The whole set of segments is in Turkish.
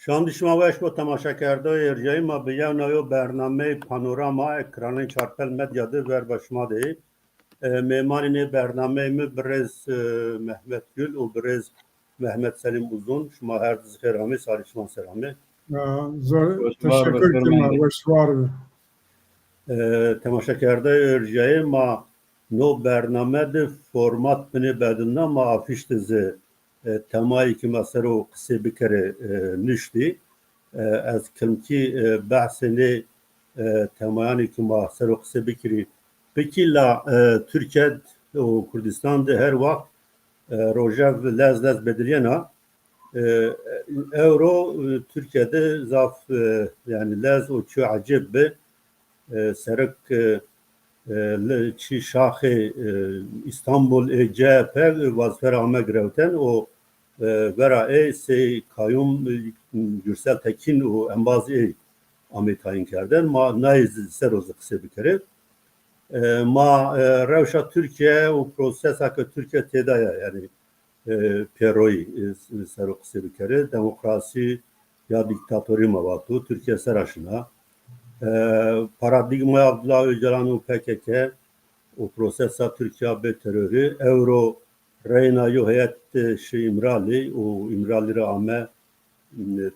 شان شما با تماشا کرده ارجایی ما به یه نوع برنامه پانوراما اکران چارپل مدیا ده ور با شما ده میمانین برنامه می برز محمد گل و برز محمد سلیم uzun شما هر دز خیرامی ساری شما سلامی teşekkür ederim. Hoşvar. تماشا کرده ارجایی ما نو برنامه ده فرمات بنی بدلنا ما آفیش دزه تمایی که ما سر و قصه بکره نشتی از کمکی بحثنی تمایانی که ما سر و قصه بکری بکی لا ترکیه و کردستان ده هر وقت روژه لز بدلینا euro Türkiye'de zaf yani lez o çu acib be serek çi şahı İstanbul CHP vazfer ame grevten o vera se kayyum Gürsel Tekin o embazı ame tayin kerden ma naiz seroz kısa bir kere ma revşa Türkiye o proses hakkı Türkiye tedaya yani Peroy serok kısa bir kere demokrasi ya diktatörü mavatu Türkiye seraşına paradigma Abdullah Öcalan'ın PKK o prosesa Türkiye be terörü Euro Reyna yo heyet İmrali o İmrali ame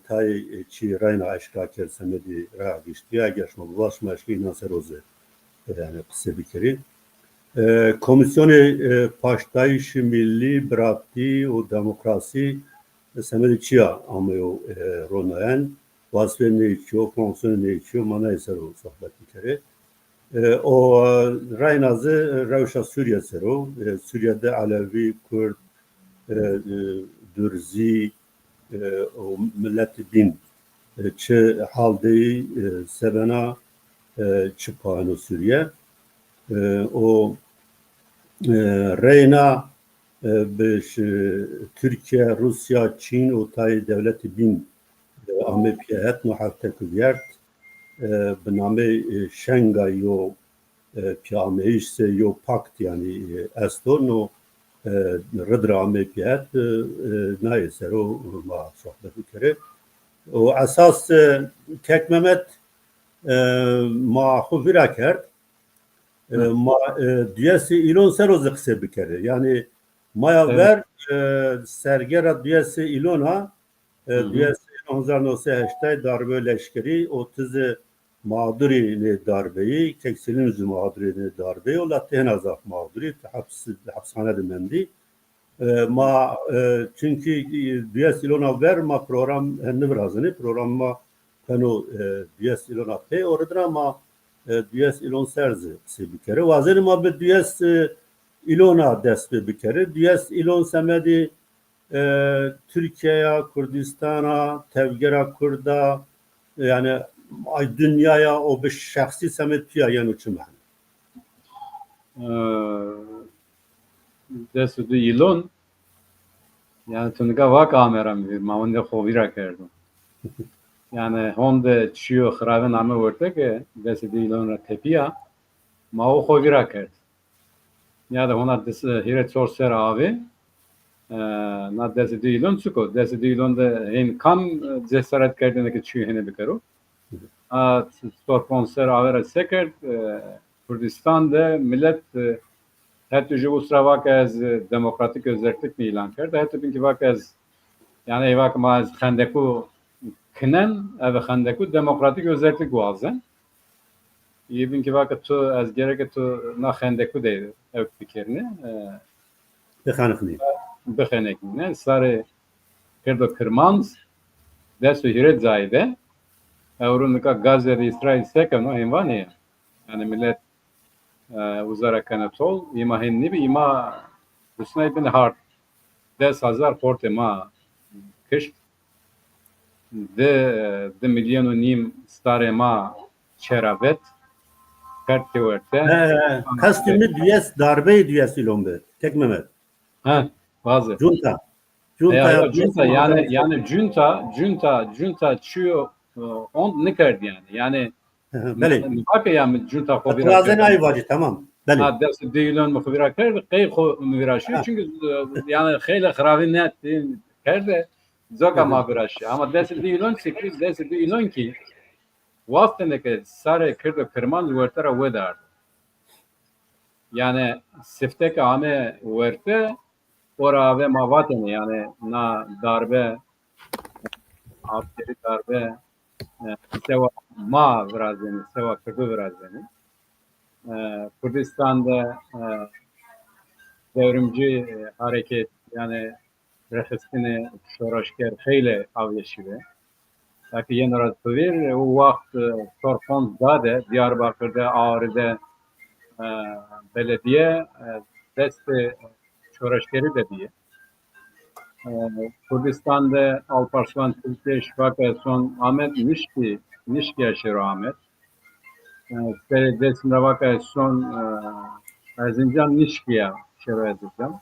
tay çi Reyna aşka kersemedi ra geçti ya geçme bulaşma aşkı nasıl roze yani kısa bir kere Komisyonu Paştayış Milli Bıraktı o demokrasi semedi çiya ama o ronayan vasfı ne içiyor, fonksiyonu ne içiyor, mana eser o sohbet bir kere. O Raynazı Revşa Suriye sero, Suriye'de Alevi, Kürt, Dürzi, o millet din, çi halde sebena çi pahano Suriye. O Reyna Türkiye, Rusya, Çin o tay devleti bin Amerika'yet muhafteküyert biname Şengay yo piyameyse yo pakt yani eston o rıdra Amerika'yet nayser o ma sohbeti kere o asas Kek Mehmet ma huvira kert ma diyesi ilon seroz kısa bir kere yani maya ver sergera diyesi ilona diyesi 1908 darbe leşkeri 30 mağduri ne darbeyi keksilin yüzü mağduri ne darbeyi o lathen azaf mağduri hapishane demendi ma çünkü diyesi ilona ver ma program ne birazını programma kanu diyesi ilona pe orada ma diyes ilon serzi bir kere vazir ma be diyes ilona dest bir kere diyes ilon semedi Türkiye'ye, Kürdistan'a, Tevgera Kürda yani dünyaya o bir şahsi semet yani uçuman. Desudu ilon yani tunga vak ameram bir maunde khovira kerdo. Yani honde çiyo xraven ame vorte ke desudu ilon ra tepiya ma o khovira kerd. Ya da ona des hiret sorser abi na desudu ilon çuko desudu ilon de en kam cesaret kerdene ke çiyo hene bikaro. Sponsor avera seker Kürdistan'da millet hatta ju usra az demokratik özellik mi ilan kerdi hatta binki az yani evak maz khandeku kinen ev khandeku demokratik özellik vazen iyi binki tu az gerek tu na khandeku de ev fikirni bekhanekni sarı kerdo kırmans desu hiret zayde Avrupa Gazze'de İsrail sekano hemvani yani millet uzara kanatol ima henni bi ima usnay bin hart 10,000 porte ma kış de milyonu nim stare ma çerabet kart teorte kastimi diyes darbe diyes ilombe Kek Mehmet bazı junta yani junta çiyo on ne kardı yani bak ya junta khovira Trazen ayvacı tamam ha dersi değilen muhbira kardı kay muhbira çünkü yani khayla kharavin net kardı Zoka ma biraşi. Ama desi dilon sikri desi dilon ki vaktinde ki sare kırdı kırman vurtara vedar. Yani sifteki ame vurte ora ve mavatene yani na darbe askeri darbe seva ma vrazeni seva kırdı vrazeni. Kürdistan'da devrimci hareket yani refestini şoraşker heyle avyeşive. Taki yeni ratvir o vakt sorfon zade Diyarbakır'da Ağrı'da belediye deste şoraşkeri de diye. Kürdistan'da Alparslan Türkiye Şifaka son Ahmet Nişki yaşıyor Ahmet. Belediyesinde vaka son Erzincan Nişki'ye şöyle edeceğim.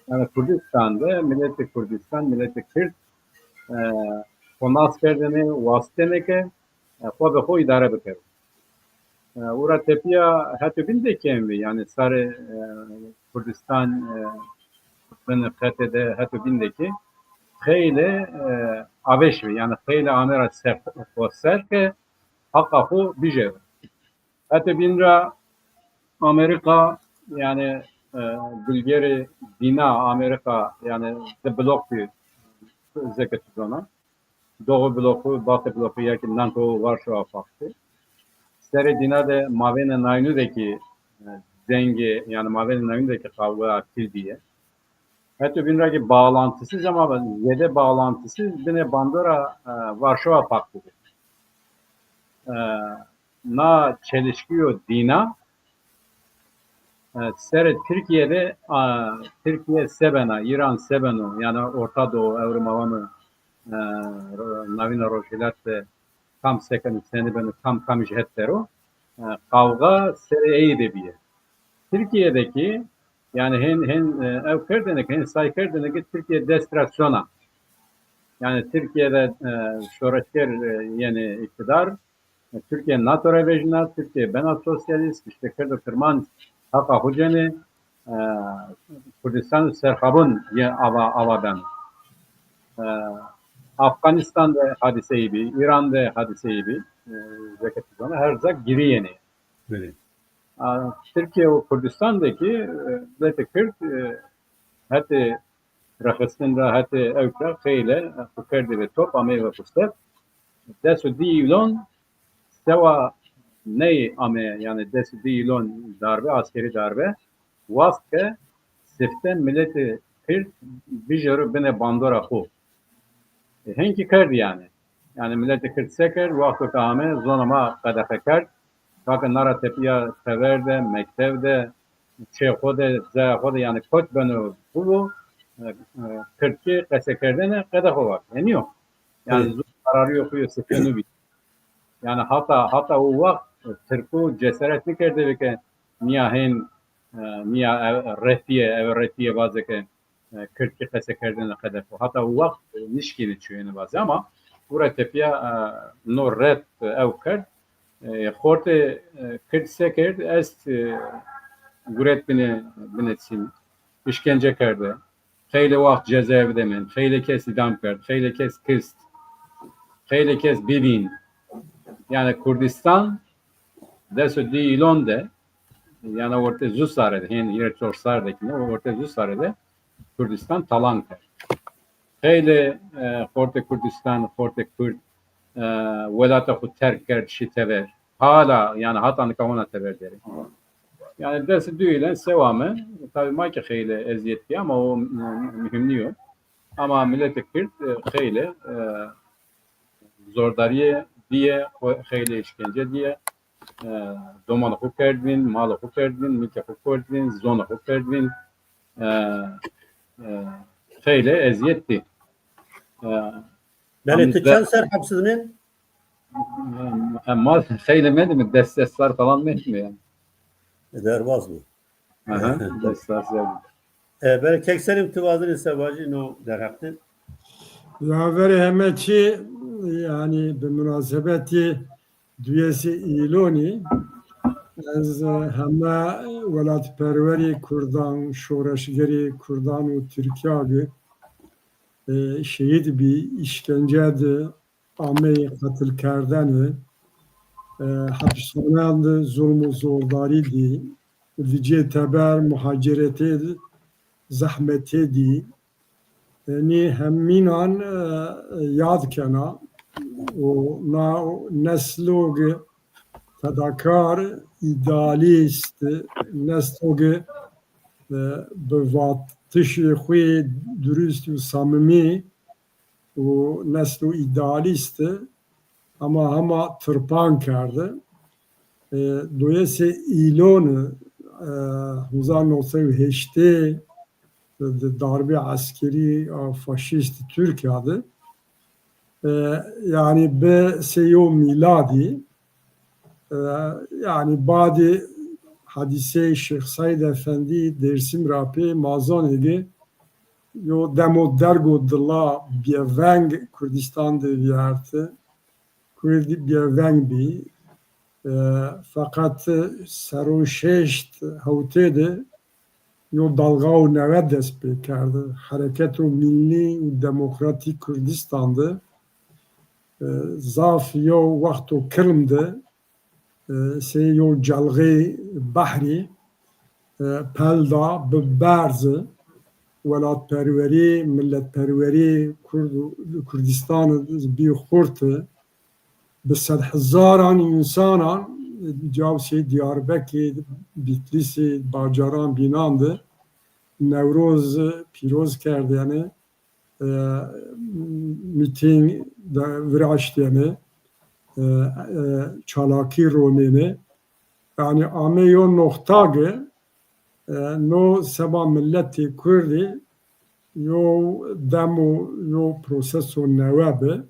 Yani Kürdistan'da Milleti Kürdistan, Milleti Kürt konaz kerdeni vasıtene ki o idare bekar. Ura tepiya hatı binde kemvi yani sarı Kürdistan ben khatede hatı binde ki خیلی آبشوی یعنی خیلی آمر سر که حقا خو بیجه حتی بین را امریکا yani Bulgari Dina Amerika yani de blok bir zeketi ona Doğu bloku Batı bloku yakından Doğu Varşova faktı. Seri Dina de Mavene Naynu'daki denge yani Mavene Naynu'daki kavga aktif diye. Hatta binraki bağlantısız ama yede bağlantısız yine Bandora Varşova Paktı'dır. Na çelişkiyor Dina seri Türkiye'de Türkiye Sebena, İran Sebeno yani Orta Doğu Evrimavanı Navina Roşilat'te tam sekeni seni beni tam işhettero kavga seri iyi bir. Türkiye'deki yani hen evkerdenek hen saykerdenek Türkiye destrasyona yani Türkiye'de şoreşker yeni iktidar Türkiye NATO rejimler Türkiye ben sosyalist işte kırdı kırman haka hoceni Kürdistan serhabun ya avadan Afganistan'da hadiseyi bir İran'da hadiseyi bir zekatı her zak giri yeni. Evet. Türkiye o Kürdistan'daki Kürt hatta Rakıstan'da hatta evkler şeyle Kürdi ve top ame ve pustet desu diilon seva ney ame yani desu diilon darbe askeri darbe vaske siften milleti Kürt bijaru bine bandora khu henki Kürt yani milleti Kürt seker vakti kame zonama kadafe Kürt Bakın nara tepiya severde, mektevde, çekhode, zahode yani kot benu bu Kürtçe kasekerdene kadar var. Yani yok. Yani zor kararı yok sıkıntı bir. Yani hatta o vakit Türk'ü cesaret mi kerdi ki niye rehtiye bazı ki Kürtçe kasekerdene kadar. Hatta o vakit nişkili çüyeni bazı ama buraya tepiya no red evkerd خورده کرد کرد است گرت بنتیم işkence کرده خیلی وقت cezaevde من خیلی kez idam کرد خیلی kez kıst خیلی kez bibin yani Kürdistan desu diilon de yani orta zusarede hen yer çorsardaki orta zusarede Kürdistan talan کرد خیلی خورده Kürdistan خورده Kürt velat خود terk کرد şitever hala yani hatanı kavuna tever derim. Yani dersi düğülen sevamı tabi maki xeyli eziyetli ama o mühimliyor. Ama milleti Kürt xeyli zordariye diye xeyli işkence diye domanı huk erdin, malı huk erdin, mülke huk erdin, zonu huk erdin xeyli eziyetli. Milleti çen serhapsızının Ama söylemedi mi? Destesler falan mı etmiyor yani? Derbaz mı? Destesler söyledi. Ben kekserim tıvazını sevacı no derhakti. Ya veri hemeçi yani bir münasebeti düyesi iloni az hema velat perveri Kurdan, şoreşgeri Kurdan ve Türkiye şehit bir işkencedir, amey katil kerdeni, hapishaneydi, zulm zordariydi, vice teber muhacereti, zahmetiydi. Yani heminan yad kena o neslogi tedakar idealist neslogi به واتش خوی درست و صمیمی و نسل و ایدالیست اما همه ترپان کرده دویسه ایلون 1908 darbe askeri faşist Türkiye'de yani be seyo miladi yani badi hadise Şeyh Said Efendi dersim rapi mazan edi yo demo dergo dilla bieveng Kürdistan de viyartı Kürdi bieveng bi fakat seroşeşt havtede yo dalga u neve dest pê kerdi Hareket-u Milli û Demokratîk Kürdistan'dı zaf yo wexto Kırım de se yo celgê behrî pelda bi berzı welatperwerî, milletperwerî Kürdistanê bî xurt bi sed hezaran însanan cawsê Diyarbekirê, Bitlisê, bacaran bînandı Newroz pîroz kerdiyene mîting de viraştiyene çalakî ronêne yani ameyo noxtagê no seba milletê Kurdî yo demo yo proseso newe bi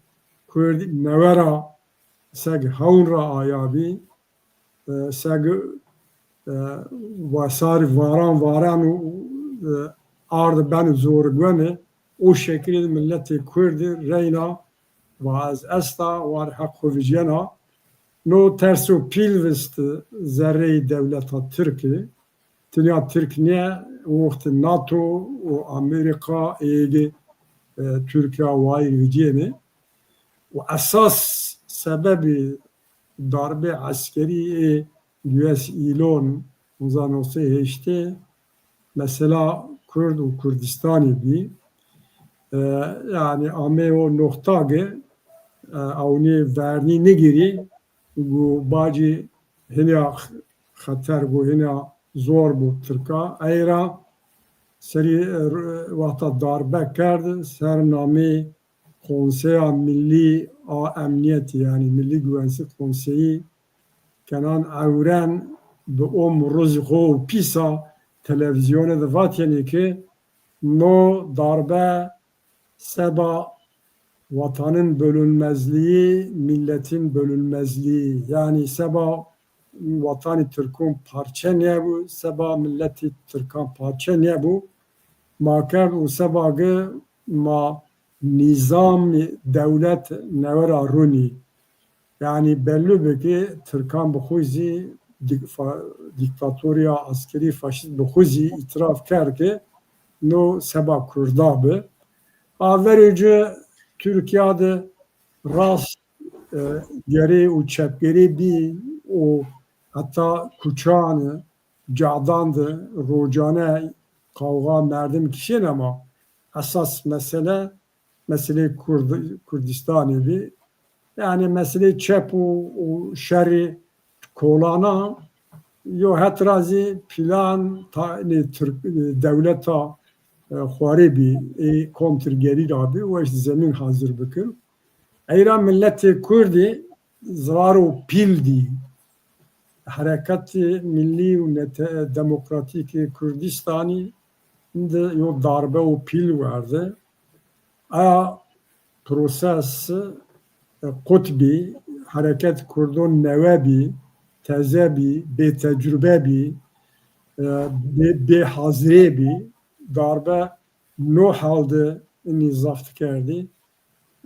Kurdî newera seg hewn ra ayabî seg wasar varan û ard ben zorgwenê o şekilde milletê Kurdî reyna vaz esta war hequ vijena no terso pilvist zerreyê devleta Tirkî Tünya Türk niye vakti NATO o Amerika ege Türkiye vayr viceni o esas sebebi darbe askeri US İlon uzanose işte mesela Kürt u Kürdistan'ı bir yani ame o noktagı avni verni negiri bu bacı hina hater bu hina zor bu Türka eyra seri vaqta darbe kerdi sername Konseya Milli a Emniyeti yani Milli Güvenlik Konseyi kenan evren bi om rızgı pisa televizyona da vatiyeni ki no darbe seba vatanın bölünmezliği, milletin bölünmezliği yani seba vatanı Türk'ün parça ne bu? Seba milleti Türk'ün parça ne bu? Maker u sebagı ma nizam devlet nevera runi yani belli bir ki Türk'ün bu xuzi diktatoriya askeri faşist bu xuzi itiraf ker ki no seba Kurda bi averici Türkiye'de rast geri u çepgeri bir o hatta kuçağını cadandı rocane kavga merdim kişinin ama esas mesele Kürdistan'ı bir yani mesele çep o şerri kolana yo hetrazi plan Türk devleta xwarebi kontrgeri abi o işte zemin hazır bakın eyra milleti Kürdi zaro pildi Harekat Milli ve Demokratik Kürdistan'ı de yo darbe o pil vardı. A proses kutbi hareket kurdun nevebi tezebi be tecrübebi be hazrebi darbe no halde nizaft kerdi.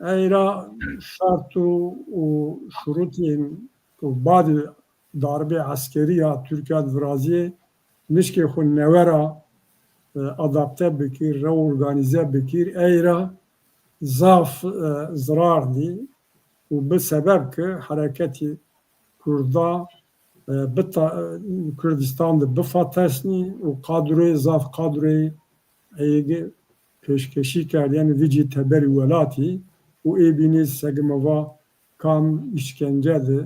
Eyra şartu o şurutin bazı darbe askeri ya Türkiye vrazî mişke xun nevera adapte bikir reorganize bikir eyra zaf zarar di û bi sebeb ki hareketî Kurda Kurdistan de bifatesnî û kadroyê zaf kadroyê êgê pêşkeşî kerd yani vî cî teberî welatî û ê bînî segmeva kam îşkence de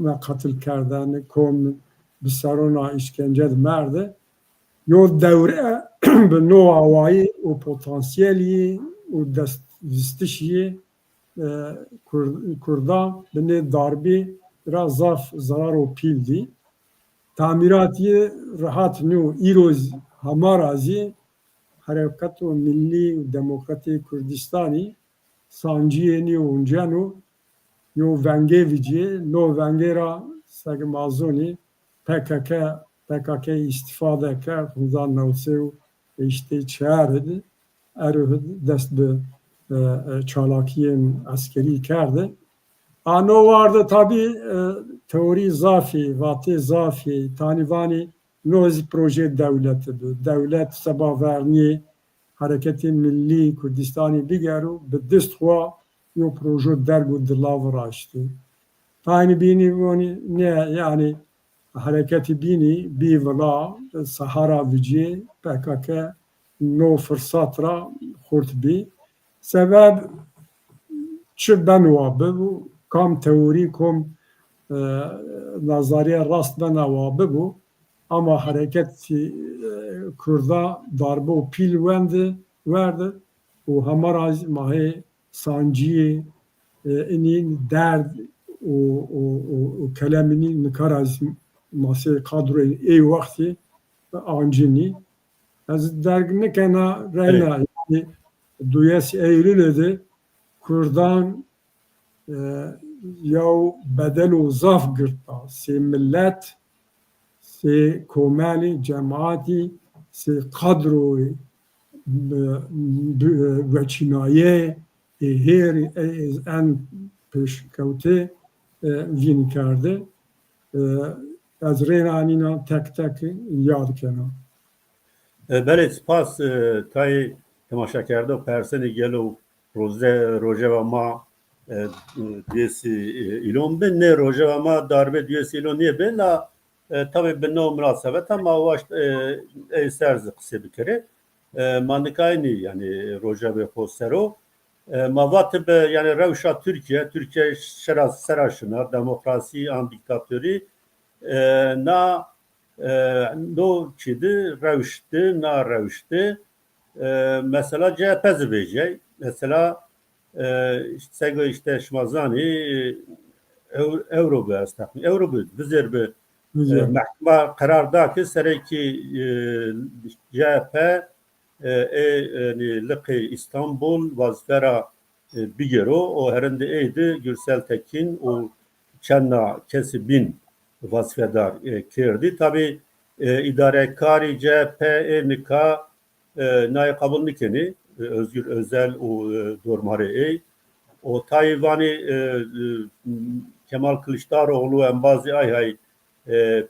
me qetil kerdane kom bi serona îşkence de merde yo dewre bi nova wayî û potansiyelî û destişiyê Kurda binê darbê ra zaf zarar û pîl dî tamiratiyê rihat nû îroz hema razî Harekat û Millî û Demokratî Kurdistanî sanciyê nî Unceno yo vengê vicî no vengê ra segim azonî PKK îstîfade kerd 1993 û işte çêridi erû dest bi çalakiyên askerî kerde. Ano vardı tabii teori zafî, vatê zafî, tanîvanî nozî proje devleti bu. Devlet sebaverniyê Hareketê Millî Kurdistanê bigero bi dest xwe yo proje derg û dilav raştı. Taynî bînî wanî ne yani hareketî bînî bî vila Sahara vicî PKK no fırsat ra xurt bî. Sebeb çi benwa bibû kam teorî kom nazariya rast benawa bibû ama hareketî Kurda darbe û pîl werdi û hema razî mahê sanciyê inî derd û kelemînî nikara masê kadroyê ê wextê ancînî ez derg nikena reyna yani duyes Eylül'e de Kurdan yaw bedel û zaf girta sê millet sê komelî cemaatî sê kadroyê veçînayê êhêrî en pêşkewtê vîn kerde ez rêna anîna tek tek yad kena. Belê spas tayê temaşakerdo persenê gelo rojeva ma diyesî îlon bin ne rojeva ma darbe diyesî îlon niye bin la tabii bi no münasebet ama waş ser qise bikire mandikayni yani rojeva xosero mavat be yani rewşa Türkiye seraşına demokrasi an diktatörü na no çidi rewşti na rewşti mesela CHP zibêje mesela sego işte şmazanî euro be estaqî euro be bizêr bi mehkema karar da ki serekî CHP liqê İstanbul vazifera bigero o herinde eydi Gürsel Tekin û çenda kesî bin vazifedar kirdi. Tabii idarekarî CHP nika nayê qabul nikeni Özgür Özel û Dormarê o Tayvanî Kemal Kılıçdaroğlu em bazî ayhay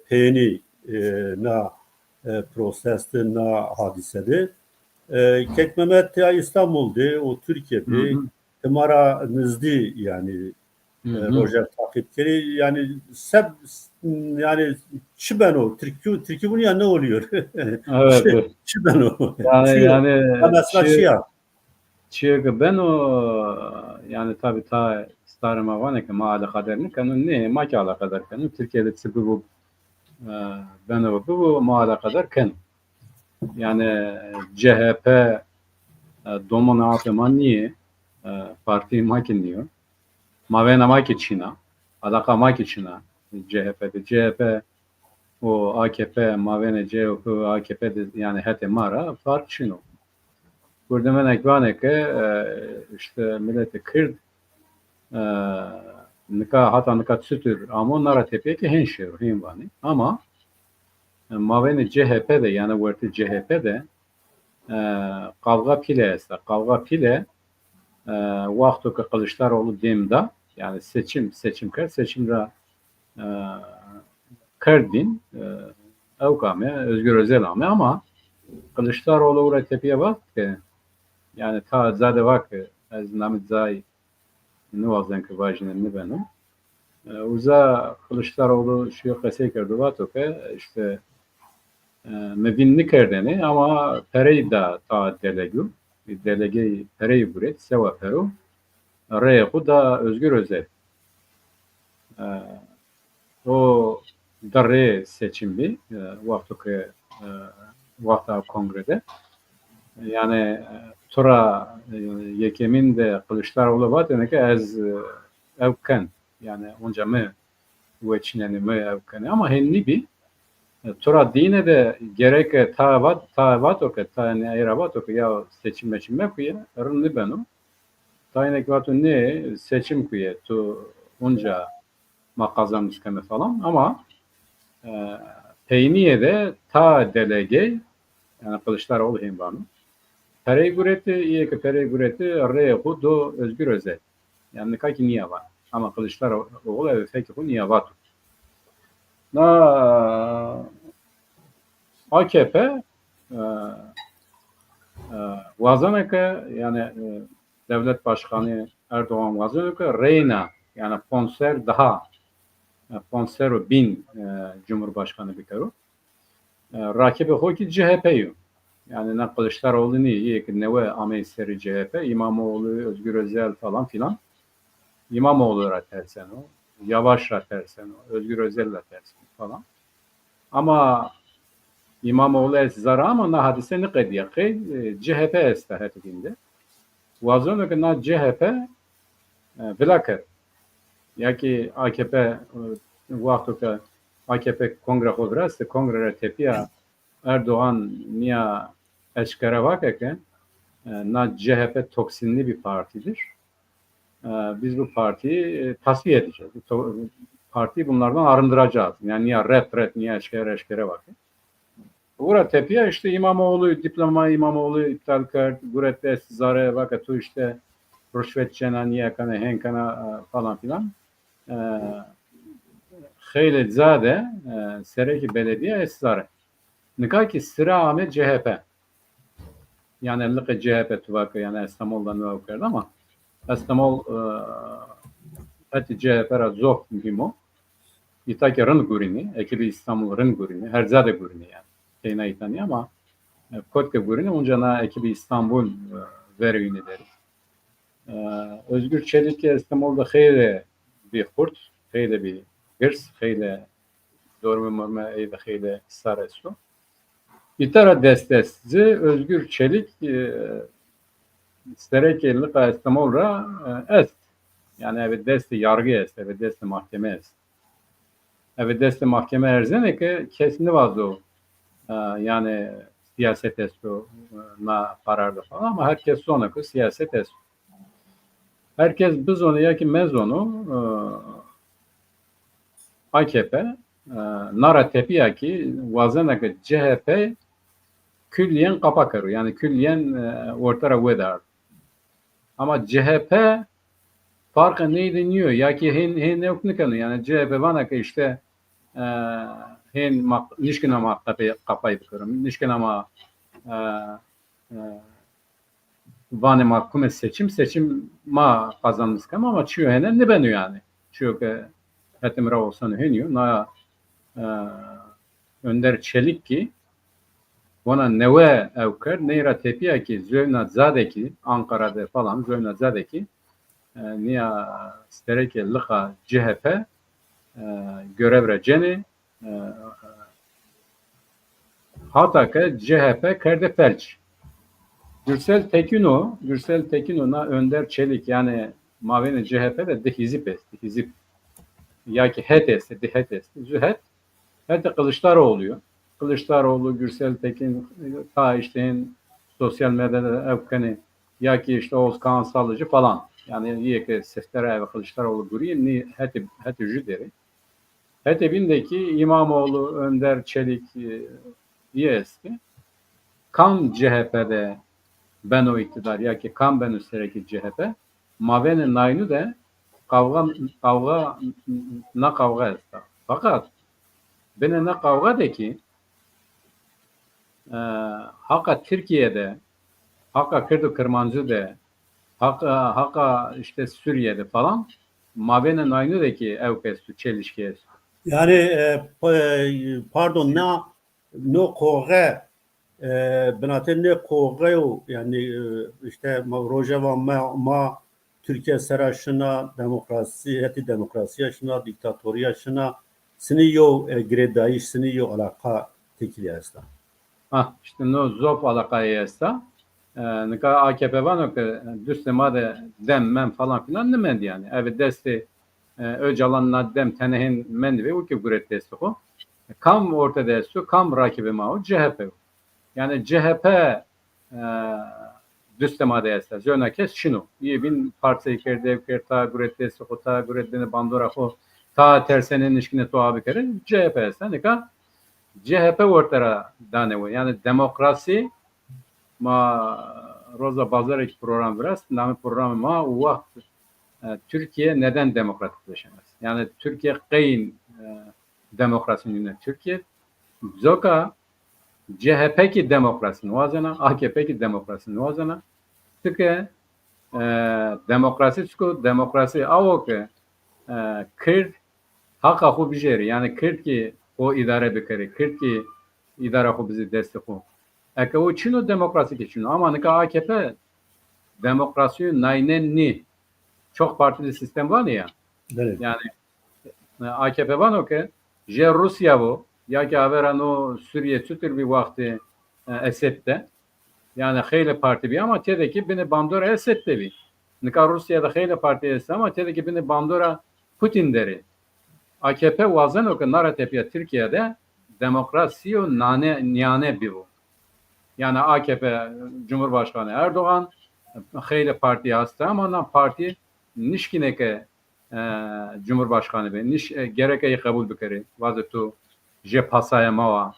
pênî na prosestin na hadisede Kek Mehmet ya İstanbul'de o Türkiye'de temara nizdi yani Roger takipçileri yani yani çibeno Türkiye bunu ya ne oluyor? Evet. Çibeno. Yani mesela çiğ ben o yani tabii ta starım avane ki ma kadarını kanun ne ma kadar kanun Türkiye'de tıbbi bu ben o bu ma kadar kan yani CHP dominatı maniye parti makiniyor mavena makiçina alaka makiçina CHP o AKP mavena CHP AKP yani hete mara fark şunu burada ben ekvane ki işte milleti Kürt nika sütür ama onlara tepeye ki hen vani ama mavene CHP'de yani verti CHP'de kavga pile vaktu ki Kılıçdaroğlu demda yani seçimde kerdin evkame Özgür Özel ama Kılıçdaroğlu oraya tepeye bak ki Yani ta zade vakı az namit zay nuvazdan ki vajinin benim. Uza Kılıçdaroğlu şu kese kerdi vatoke işte mevinni kerdeni ama perey da ta delegu delege perey buret seva peru reyu da Özgür Özel o darre seçimdi vaktoke vakta kongrede yani tura yekemin de Kılıçdaroğlu vateneke az evken yani onca mı veçineni mı evkeni ama henni bir tura dine de gerek tavat oke tane ayravat oke ya seçim meçim kuya rınlı benu tane kvatu ne seçim kuya tu onca makazam iskeme falan ama peyniye de ta delege yani Kılıçdaroğlu hem banu Perey gureti iyi ki perey gureti rehu do Özgür Özel yani kaki niye var ama Kılıçdaroğlu ev feki niye var na AKP Vazaneke yani devlet başkanı Erdoğan Vazaneke Reyna yani Ponser daha Ponsero bin Cumhurbaşkanı bir kere rakibi hoki CHP'yi yani ne Kılıçdaroğlu iyi ki ne ve Ameyseri CHP İmamoğlu Özgür Özel falan filan İmamoğlu tersen o Yavaş tersen o Özgür Özel tersen falan ama İmamoğlu es zara ama na hadise ne kediye CHP estahetinde vazon ki na CHP bilakır ya ki AKP vakti AKP kongre hodrası kongre tepiya Erdoğan niye eşkere vakıken na CHP toksinli bir partidir. Biz bu partiyi tasfiye edeceğiz. Partiyi bunlardan arındıracağız. Yani niye ret niye eşkere vakı. Ura tepiye işte İmamoğlu diploma İmamoğlu iptal kart gurette zare vakı işte rüşvet cenaniye kana henkana falan filan. Xeyli zade sereki belediye eszare. Nikah ki sıra Ahmet CHP. Yani ellik CHP tuvakı yani İstanbul'dan tuvakı ama İstanbul hati CHP ra zok mühim o. İtaki rın gurini, ekibi İstanbul rın gurini, her zade gurini yani. Keyna itani ama Kotke gurini oncana ekibi İstanbul veriyini deriz. Özgür Çelik İstanbul'da xeyli bir kurt, xeyli bir gırs, xeyli doğru mu eyde xeyli saresu. İtara destesi Özgür Çelik Sterekelli İstanbul'da est. Yani evet desti yargı est, evet desti mahkeme est. Evet desti mahkeme erzene ki kesinlikle vazı o. Yani siyaset est o na karardı falan ama herkes sonra ki siyaset est. Herkes biz onu ya ki mez onu AKP nara tepiya ki vazene ki CHP külliyen kapakarı yani külliyen ortara vedar. Ama CHP farkı neydi niyor ya ki hen yok ne kanı yani CHP bana ki işte hen nişkin ama kapayı bakıyorum nişkin ama vane mahkume seçim ma kazanmış ama çiyor henen ne beni yani çiyor ki hetimra olsan heniyor na Önder Çelik ki ona neve evker neyra tepiya ki Zöyna Zadeki Ankara'da falan Zöyna Zadeki niye stereke lıha CHP görevre ceni hatta ki CHP kerde felç Gürsel Tekin'ona Önder Çelik yani maveni CHP'de de hizip esti hizip ya ki het esti zühet hette Kılıçdaroğlu, Gürsel Tekin ta işte sosyal medyada evkeni ya ki işte Oğuz Kağan Sallıcı falan. Yani iyi ki Seftere ve Kılıçdaroğlu buraya ni heti jüderi. Heti bindeki İmamoğlu, Önder Çelik iyi eski. Kan CHP'de ben o iktidar ya ki kan ben üstereki CHP. Maveni naynu de kavga esta. Fakat beni ne kavga de ki Hakikat Türkiye'de Hakka Kırdı Kırmancı de Hakka işte Suriye'de falan Mave'nin aynı da ki evkestu çelişkiyestu. Yani pardon ne koğe binatın ne koğe o yani işte Rojava ma Türkiye seraşına demokrasi heti demokrasi yaşına diktatori yaşına siniyo gredayış siniyo alaka tekili asla. İşte no zop alakayı esta. Nika AKP var ki düstemade dem falan filan demendi yani. Evet desti Öcalan'la dem tenehin mendi ve uki guret desti o. Kam ortada estu, kam rakibi mao CHP. Yani CHP düstemade esta. Zöna kes şunu. İyi bin parti kerdev kerta guret desti o ta guret dene bandora o ta tersenin işkine to abi kere CHP esta. Nika CHP ortara danevo. Yani demokrasi ma Roza Bazarek program biraz. Nami programı ma o vakit Türkiye neden demokratikleşemez? Yani Türkiye kayın demokrasinin yine Türkiye zoka CHP ki demokrasinin vazana AKP ki demokrasinin vazana tıkı demokrasi avo ki Kürt hak akı bijeri yani Kürt ki o idare bekeri Kürt ki idare akı bizi destek o. Eke o Çin'o demokrasi ki Çin'o ama nika AKP demokrasiyi naynenni çok partili sistem var ya Evet. yani AKP var o ki je Rusya bu ya ki averan o Suriye tütür bir vakti Esed'de yani hayli parti bir ama tedeki beni bandora Esed'de bir nika Rusya'da hayli parti Esed ama tedeki beni bandora Putin deri AKP vazan o ki naratepiya Türkiye'de demokrasiyo nane bir bu yani AKP Cumhurbaşkanı Erdoğan hayli parti hasta ama parti nişkineke Cumhurbaşkanı be niş gerekeyi kabul bikeri vazetu je pasaya mava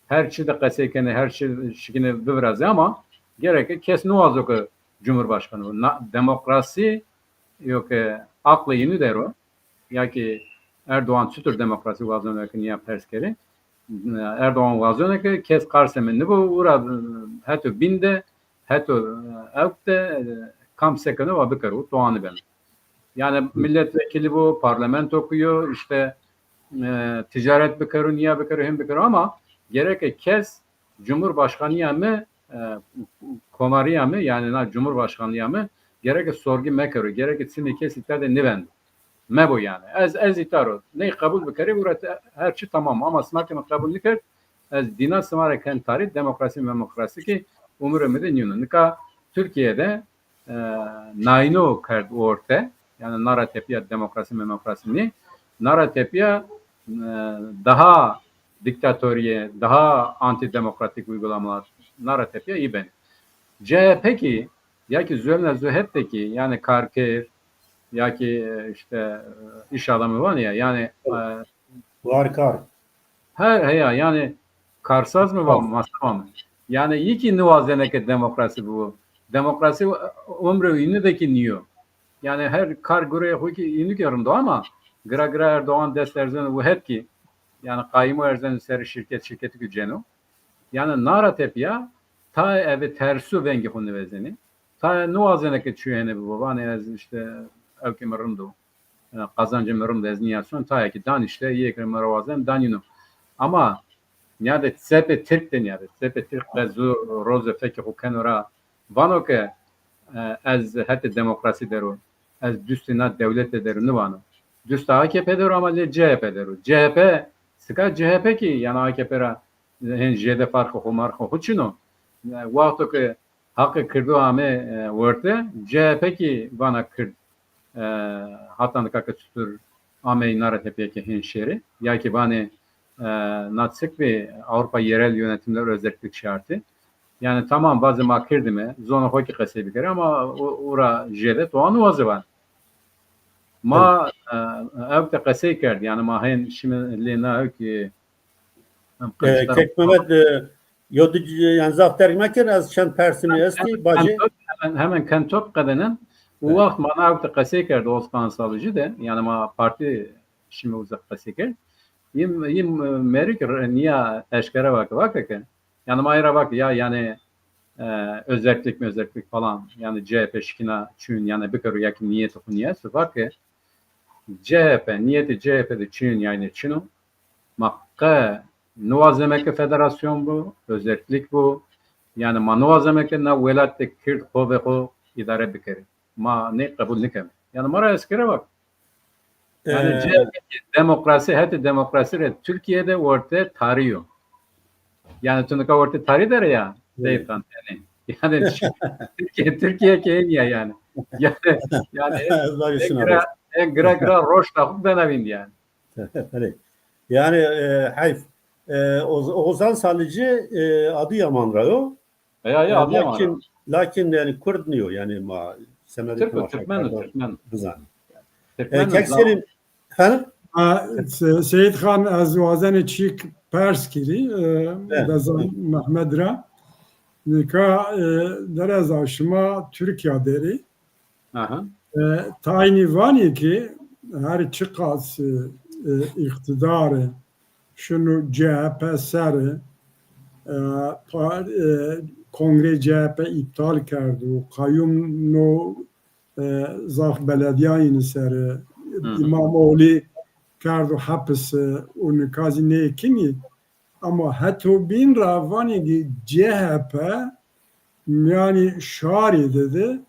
her şeyde kasekene her şey şikine biraz ama gereke kes nuazo ki Cumhurbaşkanı demokrasi yok aklı yeni der o ya ki Erdoğan sütür demokrasi vazon ki niye perskeri Erdoğan vazon ki kes karsemenli bu ura hatta binde hatta evde kam sekene va bikeru doğanı ben. Yani milletvekili bu, parlamento okuyor, işte ticaret bikeru, niye bikeru, hem bikeru ama gerek kes Cumhurbaşkanıya mı, komariya mı, yani Cumhurbaşkanıya mı, gerek sorgu mekeru, gerek sini kesitler de niven. Me bu yani. Ez itaro. Ne kabul bikeru, burada her şey tamam ama smartphone kabul niker, ez dina smare ken tarih, demokrasi ki umurumda niyonu. Nika Türkiye'de nayno kerd orta, yani naratepiya demokrasini naratepiya daha diktatöriye, daha antidemokratik uygulamalar naratepiya iyi ben. CHP ki ya ki Zöhep'teki yani Karkev ya ki işte iş adamı var ya yani Var. her yani Karsaz mı var masama mı? Yani iyi ki nuvazeneke demokrasi bu. Demokrasi umre ünüdeki niyo. Yani her kar göre huki inlik yarımda ama gra Erdoğan desterzeni bu hep ki yani kayyumu erzen seri şirketi gücenu. Yani naratepiya ta evi tersu vengi hunu vezeni. Ta nuazeneke çüyene bu bana ez işte evkim rımdu. Kazancım rımdu ez niyasyon ta ki dan işte yekrim ravazen danino. Ama yani sepe Türk den yani sepe Türk bezu roze feki hukenora vano ke ez hatta demokrasi deru ez düstina devlet deru ne vano düst AKP deru ama CHP deru CHP sıka CHP ki yani AKP'ra hen jede farkı homar hoçino vakto ke hakkı kırdı ame vörte CHP ki vana kırd hatan kakı tutur ame naratepiye ki hen şeri ya ki vane natsık ve Avrupa yerel yönetimler özellik şartı. Yani tamam bazı makirdi mi? Zona hoki kase bir kere ama ora jede doğan vazı var. Ma evde kase kerdi yani ma hen şimdi lena ki Kek Mehmet yodu yani zafer meker az şan persimi eski bacı. Hemen kentop kadenin o vakit bana evde kase kerdi Osman Salıcı da yani ma parti şimdi uzak kase kerdi. Yim merik niye eşkere bak ki yani mayra bak ya yani özellik falan yani CHP şikina çün yani bir kere yakın niyeti bu niyeti var ki CHP niyeti CHP'de çün yani çinu makka nuvazemek federasyon bu özellik bu yani ma nuvazemek na velatte Kürt ho idare bikeri ma ne kabul nikem yani mara eskere bak yani CHP demokrasi hadi demokrasi Türkiye'de orta tarıyor yani tündüka orta tarih der ya deytan yani Türkiye Kenya yani yani gra roş takıp denavin yani yani hayf Oğuzhan Salıcı Adıyaman rayo ya Adıyaman lakin yani Kurd niyo yani ma semedik Türkmen bizan Türkmen Kekserin efendim Seyit Khan az wazen çik pers kiri Bezan Mehmed Ra nika derez aşma Türkiye deri tayini vani ki her çıkas iktidarı şunu CHP serı kongre CHP iptal kerdi u kayyum no zaf belediyayını serı İmamoğlu kerdu hapis u nikazi ne kimi ama hatta bin ravani CHP yani şari dedi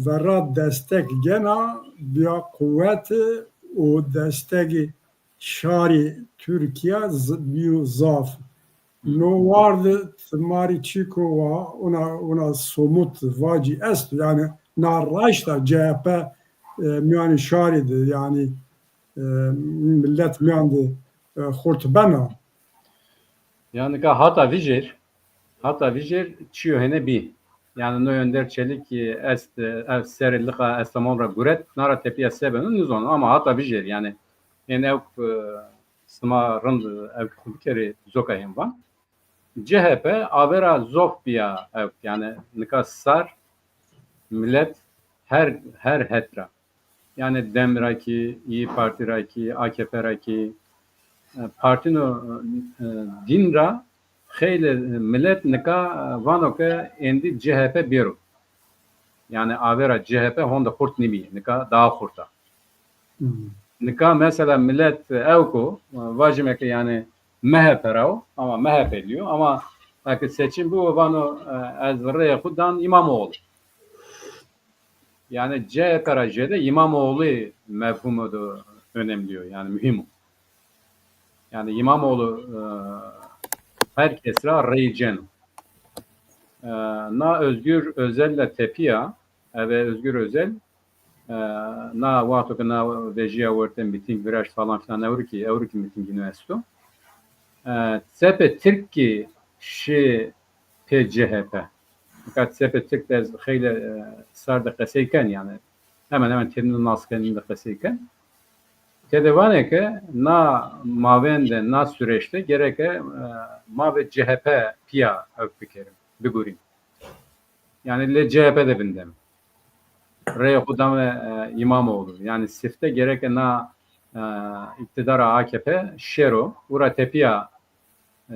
verra destek gena biya kuvveti o desteki şari Türkiye biyo zaf no vardı mari çiko ona somut vaci est yani narraşta CHP yani şaridi yani millet miyandı hortbena yani hata vijir çiyo hene bi yani no yönder çelik ki serillika estamolra guret nara tepiya sebenin nizon ama hata vijir yani ev sıma rınd ev kere zokayım var CHP avera zofbiya ev yani nika sar millet her hetra yani Demiraki, İyi Parti raki, AKP raki partino dinra خیلی millet nika vanoke endi CHP biru yani avera CHP honda kurt nimi nika daha kurta nika mesela millet evko vajimek yani MHP rav ama MHP diyor ama belki seçim bu vano ezreye kudan İmamoğlu yani CHP rajede İmamoğlu mefhumu da önemli yani mühim yani İmamoğlu herkes reycen. Na Özgür Özel'le tepiya ve Özgür Özel na vato que na vejiya orten miting viraj falan filan Evriki miting üniversite. Sepe Türkiye şi PCHP. Fakat Sepe Türk de xeyli sarda qeseyken yani hemen terinin naskeninde qeseyken Tedevane ki na mavende na süreçte gereke mave CHP piya öpükerim bigurim. Yani le CHP de bindem. Rey Kudam ve İmamoğlu. Yani sifte gereke na iktidara AKP şero ura tepiya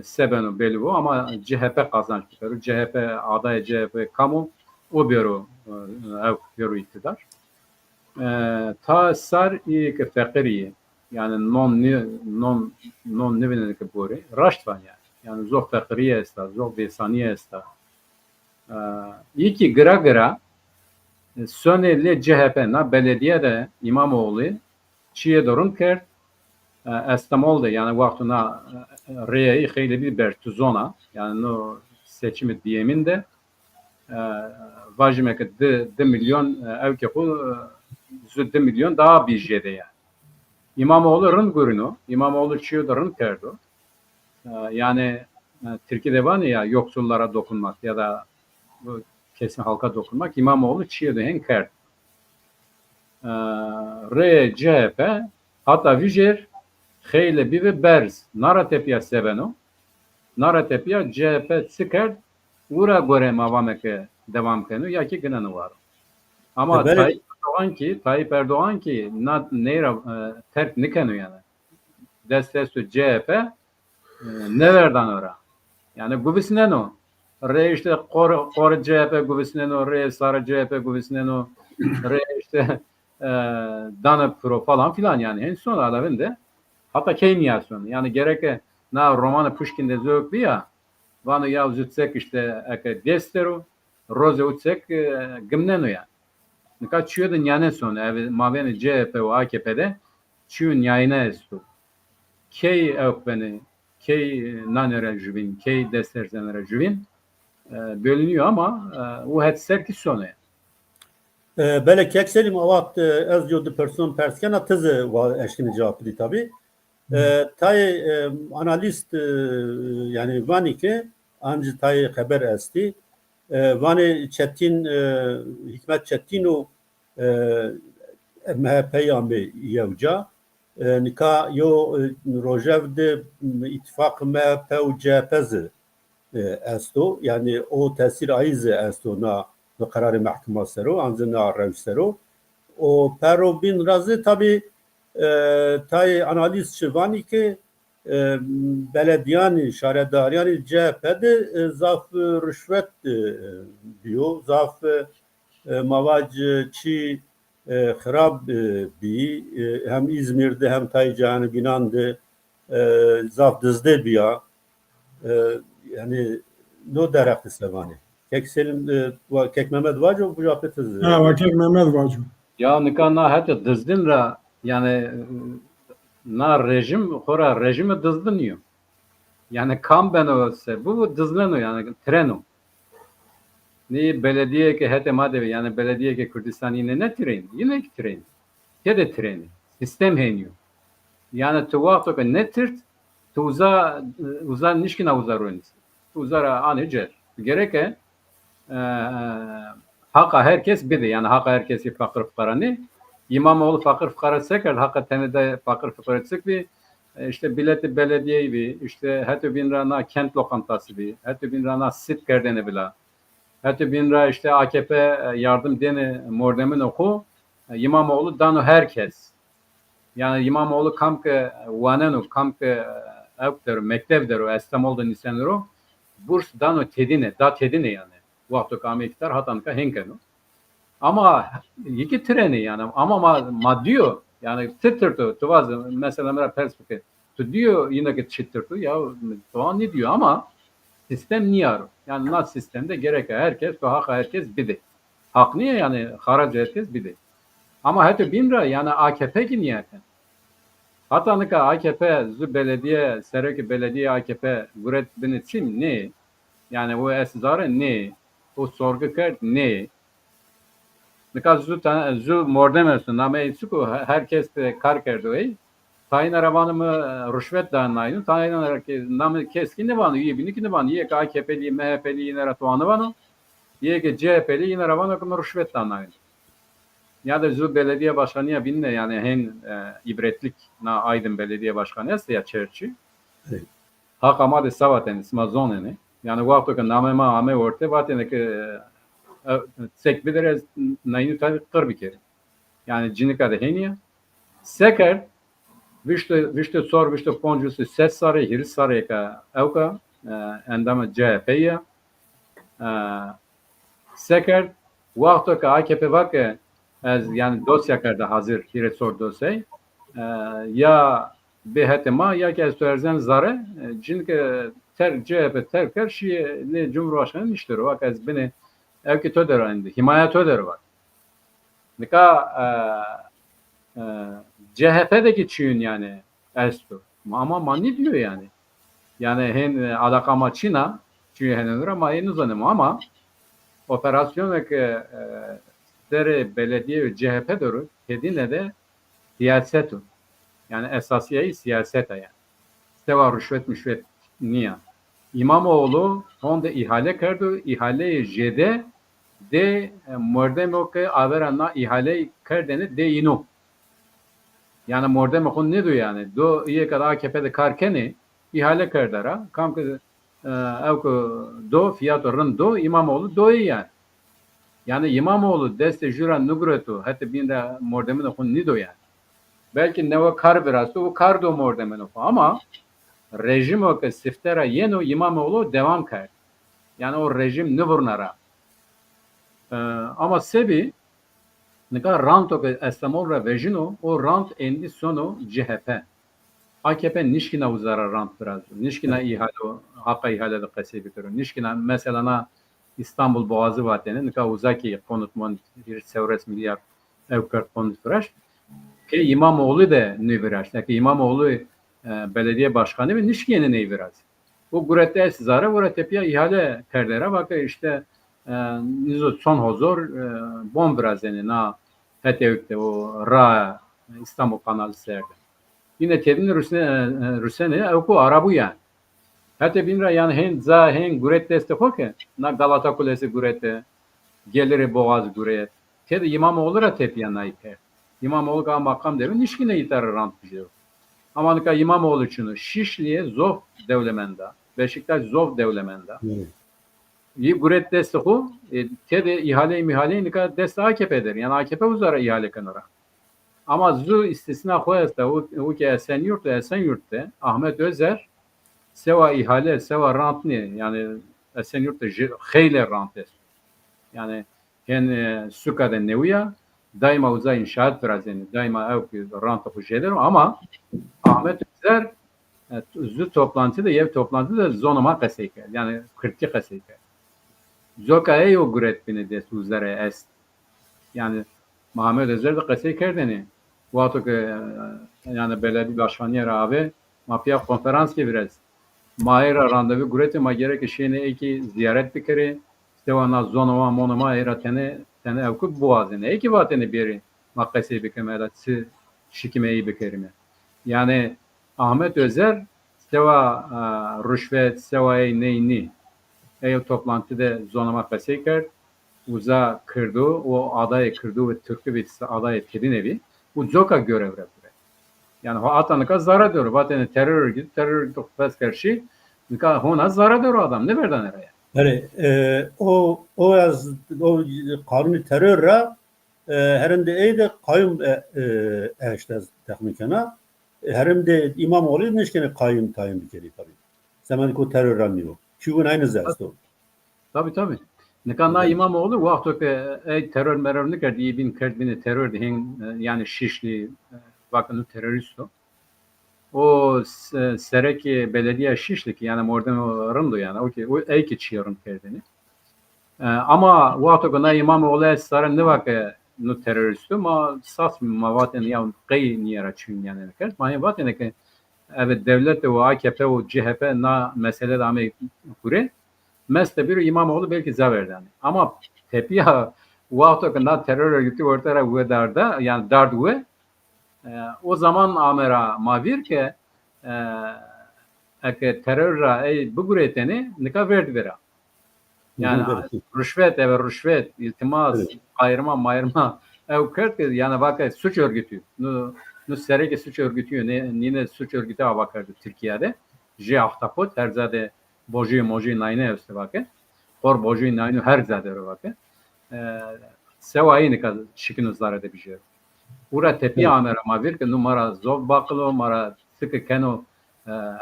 sebenu belvu ama CHP kazanç bikeru. CHP aday CHP kamu o biro biro iktidar. Ta sar ilk fakiriye yani non nevine ke bori raştvan yani zor fakiriye esta zor besaniye esta iki gra sönelle CHP na belediyede İmamoğlu çiye dorun kert İstanbul'da yani vaktuna reyi xeyli bir bertuzona yani no seçimi diyeminde vajimek de milyon evke ku 2 milyon daha bir jede yani. İmamoğlu rın görünü, İmamoğlu çiğ rın kerdo. Yani Türkiye'de var ya yoksullara dokunmak ya da bu kesim halka dokunmak İmamoğlu çiğ de hen kerd. CHP hatta vijer xeyle bir ve berz nara tepiya sebeno nara tepiya CHP sıkerd ura göre mavameke devam kenu ya ki gınanı var. Ama Tayyip Erdoğan ki neyra terk nikenu yani. Destesu CHP nelerden öra. Yani bu bisine no. re işte kor CHP gubisneno, re sarı CHP gubisneno, re işte Dana Pro falan filan yani en son alavinde hatta Keyniyasyon yani gerek na romanı Pushkin'de zök bir ya vanı ya zütsek işte desteru roze utsek gımneno ya. Nika çiyo da nyane son ev maveni CHP ve AKP'de çiyo nyayına estu. Key evkbeni, key nanere jüvin, key desterzenere jüvin bölünüyor ama o het serki sonu. Belki Kekselim avat ez diyor de person perskena teze va eşkini cevap di tabi. Tay analist yani vani ki anji tay haber esti. Vani Çetin Hikmet Çetino MHP'yi ambe yevca. Nika yo rojev de ittifak MHP u CHP'zi esto yani o tesir aize esto na kararı mahkeme sero anzına rev sero o pero bin razı tabi tay analiz şivani ki belediyani şaredariyani CHP'de zaf rüşvet diyor zaf mavac çi xrab bi hem İzmir'de hem Taycan'ı binandı zaf dızdı biya yani no daraklı sevani. Kek Selim Kek Mehmet Vaco bu cevapetiniz. Ha vakit Mehmet Vacu. Ya nika na hatta dızdın ra yani na rejim hora rejimi dızdınıyor. Yani kam ben olsa bu dızlanıyor yani treno. Ne belediye ki hete madevi yani belediye ki Kürdistan yine ne tren? Yine ki tren. Kede treni. Sistem heniyor. Yani tu vakto ki ne tırt tu uza nişkina uza runis. Tu uza anı cer. Gereke haka herkes bidi yani haka herkesi fakir fukarani. İmamoğlu fakir fukara seker haka tenede fakir fukara sekvi işte bileti belediyeyi bi işte heti bin rana kent lokantası bi heti bin rana sit kerdeni bila heti bin ra işte AKP yardım deni mordemin oku İmamoğlu dano herkes yani İmamoğlu kamke vanenu kamke evkteru mektevderu estamolda nisenero burs dano tedine da tedine yani vakto kame iktar hatanka henkenu ama iki treni yani ama maddiyo yani titirtu tuvaz mesela mera perspektif tu diyor yine ki titirtu ya doğan ne diyor ama sistem niye arıyor? Yani nasıl sistemde gerek herkes ve hak herkes bidi. Hak niye yani harac herkes bidi. Ama hadi binra yani AKP ki niyeten. Hatta nika AKP zü belediye sereki belediye AKP guret binitim ne? Yani o eszare ne? O sorgu kert ne? Nika zü mordemersin name suku herkes de kar kerdoy. Tayin arabanımı rüşvet dağınayın. Tayin arabanı keskin ne vanı? Üye binik ne vanı? Yek AKP'li, MHP'li yine ratuanı vanı. Yek CHP'li yine arabanı akımı rüşvet dağınayın. Ya da zü belediye başkanıya binne yani hen ibretlik na Aydın belediye başkanı ya çerçi. Hak amade savaten isma zoneni. Yani vakti ki namema ame orte vatene ki sekbilere nayını tabi kır bir kere. Yani cinika da heniya. Seker Vişte sor vişte poncusu ses sarı hiris sarı ka evka endama CHP'ye seker vakto ka AKP var ki yani dosya karda hazır hiret sor dosyayı ya behetema ya ki ezterzen zare çünkü CHP terker şiye ne Cumhurbaşkanı işleri var ki beni evki töder indi himayet töder var nika CHP'deki çiğin yani estu. Ama mani diyor yani. Yani hen alakama Çin'a çiğ henüz ama en uzanım ama operasyondaki dere belediye ve CHP doğru kedine de siyaset o. Yani esasiyayı siyaset yani. Seva rüşvet müşvet niye? İmamoğlu onda ihale kerdu. İhale jede de mordemoke averanla ihale kerdeni de ino. Yani mordem okun ne diyor yani? Do iye kadar AKP'de karkeni ihale kerdara. Kamke evko do fiyato rın do İmamoğlu do yani. Yani İmamoğlu deste jüran nugretu hatta bir de mordemin okun ne diyor yani? Belki ne o kar biraz o kar do mordemin okun ama rejim o ki siftera yeno İmamoğlu devam kar. Yani o rejim ne vurnara. Ama sebi ne kadar rant o estamol ra vejino o rant endi sonu CHP. AKP nişkina uzara rant biraz. Nişkina ihale hakka ihale de kase bitiyor. Nişkina mesela İstanbul Boğazı vateni ne kadar uzaki konutman bir sevres milyar evkart konut fıraş. Ki İmamoğlu da ne viraş. Ki İmamoğlu belediye başkanı ve nişkiyene ne viraş. Bu gurette zara vura tepiya ihale kerdere bak işte nizo son huzur bom biraz yani na hetevkte o ra İstanbul kanalı serde. Yine tebin Rusene evku arabu yani. Hatta binra yani hen za hen guret deste hoke na Galata Kulesi gurete geliri boğaz guret. Tedi İmamoğlu ra tepiya naipe. İmamoğlu ka makam devi nişkine itarı rant biziyor. Ama ka İmamoğlu için Şişli'ye zov devlemenda. Beşiktaş zov devlemenda. İyi guret deste ho tedi ihale nika deste AKP'dir. Yani AKP uzara ihale kanara. Ama zu istisna koyarsa o ki Esenyurt'ta Ahmet Özer seva ihale seva rantni yani Esenyurt'ta heyle rantes. Yani hen sukada nevuya daima uza inşaat biraz yani daima ev ranta kujeler ama Ahmet Özer zu toplantıda ev toplantıda zonuma kaseyke yani 40 kaseyke. Zoka eyo guret bine des uzara est. Yani Muhammed Özer de kaseyke deni. Vato ki yani belediye başkanı abi mafya konferans ki biraz Mahira randevu gureti ma gerek şeyine eki ziyaret bikeri stevana zonova monoma era tene evku boğazine eki vatene biri makasi bikemela şikimeyi bikerime. Yani Ahmet Özer steva rüşvet stevayı neyni ev toplantıda zonoma kaseker uza kırdı o adayı kırdı ve Türk'ü bir adayı tedin evi bu zoka görev yapıyor. Yani o atanıka zarar diyor. Vatene terör örgütü karşı ona zarar diyor adam. Ne verden nereye? Yani o az o kanuni terörra herinde eyde kayyum işte teknikana herinde İmamoğlu nişkene kayyum tayin bir kere tabii. Zaman ko terör anlıyor. Çünkü aynı zaten. Tabii. Ne kadar İmamoğlu vakti terör merörünü kerdi. İbin kerdini terör yani Şişli bakın terörist o. O sereki belediye Şişlik yani oradan orundu yani o eki çiyorum kendini. Ama vakti gına İmamoğlu esarın ne vakti nu teröristi ma sas ma vaten ya kay niyara çün yani ne ma vaten ki evet devlet ve AKP ve CHP na mesele de kure mesle bir İmamoğlu belki zaverdi yani. Ama tepiya vakti gına terör örgütü ortaya ve darda yani dardı ve o zaman amera mavir ki terörra bu gureteni nika verdi vera. Yani rüşvet, iltimas, ayırma ev kert yani bak suç örgütü. Nu sereki suç örgütü yine suç örgütü bakardı Türkiye'de. Ahtapot herzade boji nayne evse bakın. Kor boji nayne herzade bakın. Sevayı nika şikinuzlar da bir şey. Ura tepi amera mavir ki numara zov baklo mara sıkı keno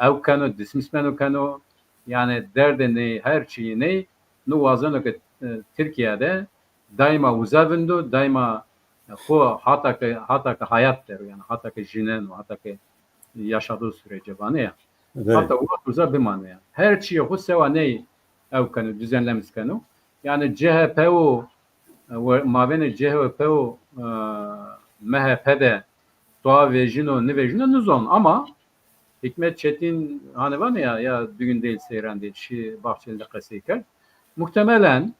ev keno dismismeno keno yani derde ne her şeyi ne nu vazano ki Türkiye'de daima uzavindu daima o hatta ki hayat der yani hatta ki jinen hatta ki yaşadığı sürece bana ya hatta uza bir manı yani her şeyi o seva ne ev keno düzenlemiş keno yani CHP o mavene CHP o MHP'de doğa vejino ne vejino nuzon ama Hikmet Çetin hani var ya bugün değil seyran değil Bahçeli'de kaseyker muhtemelen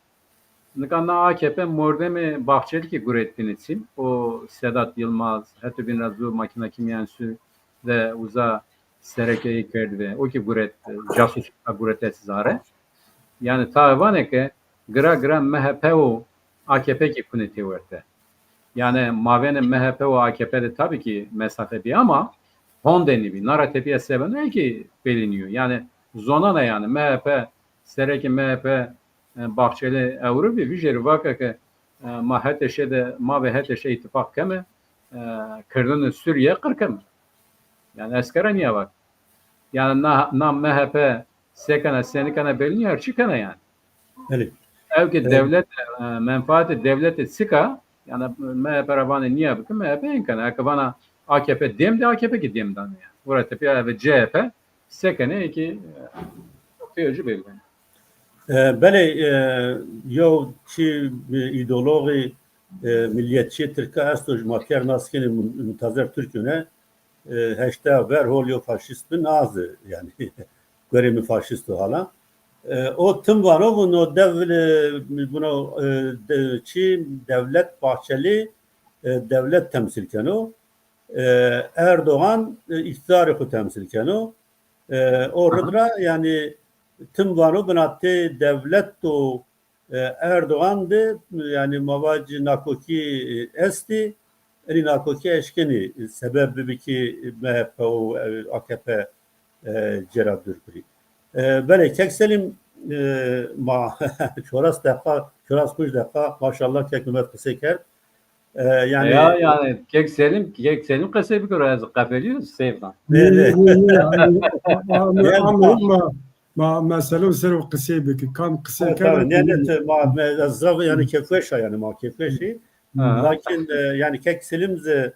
Nikanna AKP mordemi Bahçeli ki gurettin için o Sedat Yılmaz hatta bin razı makine kimyası ve uza serekeyi kerdi ve o ki guret casus guret zare yani tabi ki gra MHP o AKP ki kuneti verte. Yani mavene MHP ve AKP'de tabii ki mesafe bir ama Hondeni bir narratifiye sebep ki beliniyor. Yani zona ne yani MHP sereki MHP Bahçeli evru bir vijeri vaka ki ma heteşede ma ve heteşe ittifak keme kırdığını Suriye kırkım. Yani eskere niye bak. Yani na MHP sekana senikana beliniyor çıkana yani. Evet. Ev ki Evet. devlet menfaati devleti sıka yani MHP ravanı niye bakın MHP imkanı. Akabana AKP demdi AKP ki demdan yani. Burada tepe ve CHP sekene ki tecrübe belli. بله یو چی ایدئولوژی ملیتی ترکیه است و جماعتیار ناسکین منتظر ترکیه هشته ور هول یو فاشیست bin azı yani göremi faşist hala. O tüm var o bunu bunu çi devlet Bahçeli devlet temsilken o Erdoğan iktidarı temsilken o orada yani tüm varı binatte devlet to Erdoğan'dı yani mavacı nakoki esti eni nakoki eşkeni sebebi ki MHP o AKP cerab dürkuri. Böyle kekselim ma çoras kuş defa maşallah kekmemet kıseker. Yani yani kek selim kasayı bir az kafeliyor sevdan. ما مسألة سر وقصة بك كان قصة tabii yani zav yani kefeşa yani ma kefeşi lakin yani kek selimze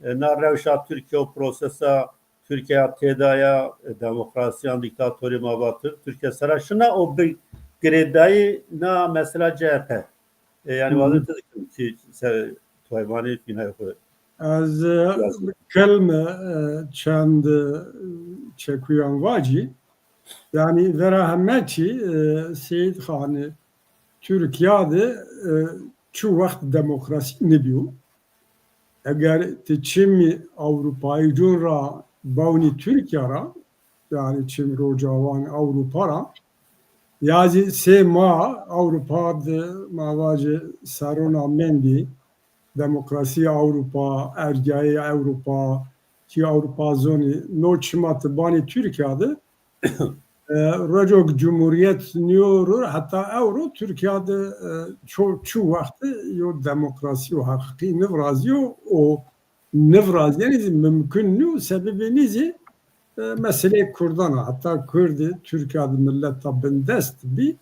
na revşa Türkiye prosesa Türkiye tedaya demokrasiyan diktatörü mavatır Türkiye saraşına o bir gredayı na mesela CHP yani vaziyette ki Tayvan'ı yine yapıyor. از کلمه چند چکویان واجی yani vera hemmeti Seyit Khan'ı Türkiye'de çoğu vakit demokrasi ne diyor? Eğer Çin Avrupa'yı cunra bağını Türkiye'ye yani Çin rocavan Avrupa'ya yazı sema Avrupa'da mavacı sarona mendi demokrasi Avrupa, ergayı Avrupa, ki Avrupa zonu noçmatı bani Türkiye'de Racok Cumhuriyet diyor hatta Avro Türkiye'de çoğu vakti yo demokrasi o hakiki nevrazi o nevrazi yani mümkün sebebi nizi mesele Kurdana hatta Kürdi Türkiye'de millet tabin dest bir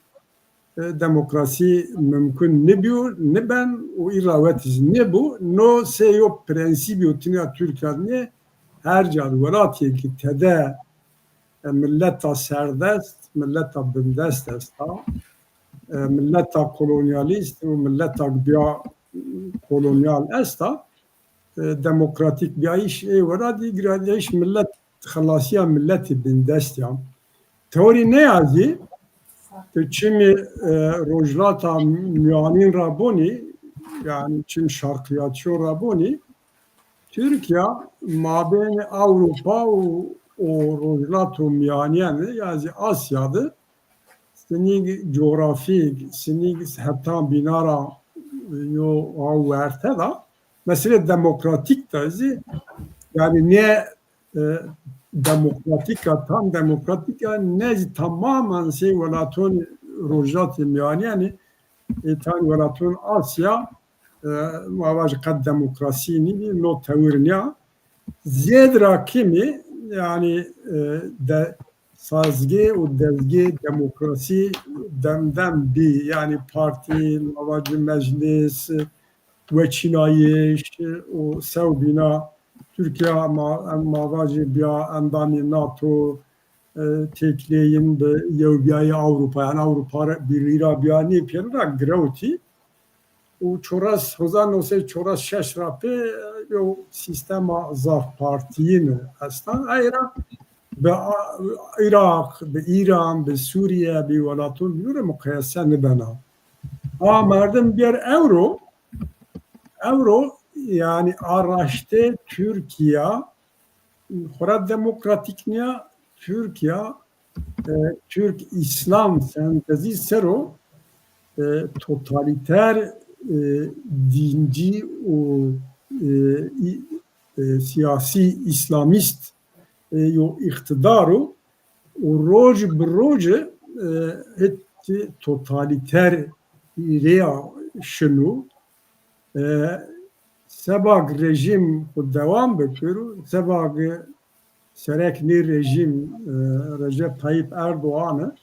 demokrasi mümkün ne diyor ne ben o iravetiz ne bu no se yok prensibi tine Türkiye'de her cadvelatiye ki tede milleta serdest milleta bindest est milleta kolonyalist ve milleta biya kolonyal est demokratik bir iş var di gradiş millet xalasiya milleti bindest ya teori ne yazı Çimi rojlata müanin raboni yani Çin şarkiyatçı raboni Türkiye mabeni Avrupa o rojlata müaniyen yani Asya'da senin coğrafi senin hatta binara yo averte da mesela demokratik tarzı yani ne demokratik tam demokratik yani ne tamamen şey velatun rojat yani tam velatun Asya mavaj kad demokrasi ni no tavırnya zedra kimi yani de sazge o devge demokrasi demden bir yani parti mavaj meclis ve çinayiş o sevbina Türkiye mavacı bir endami NATO tekleyin de Yevbiyayı Avrupa yani Avrupa Birliği bir ne piyada grevti o çoras hozan olsa çoras şeş rapi o sistema zaf partiyini aslan ayra be Irak be İran be Suriye be velatun biliyor mukayese ne bana ama merdim bir euro yani araçta Türkiye Horat demokratik niye Türkiye Türk İslam sentezi sero totaliter dinci o siyasi İslamist yo iktidarı o roj broje totaliter rea şunu sebag rejim devam bekliyor. Sebag serekli rejim Recep Tayyip Erdoğan'ı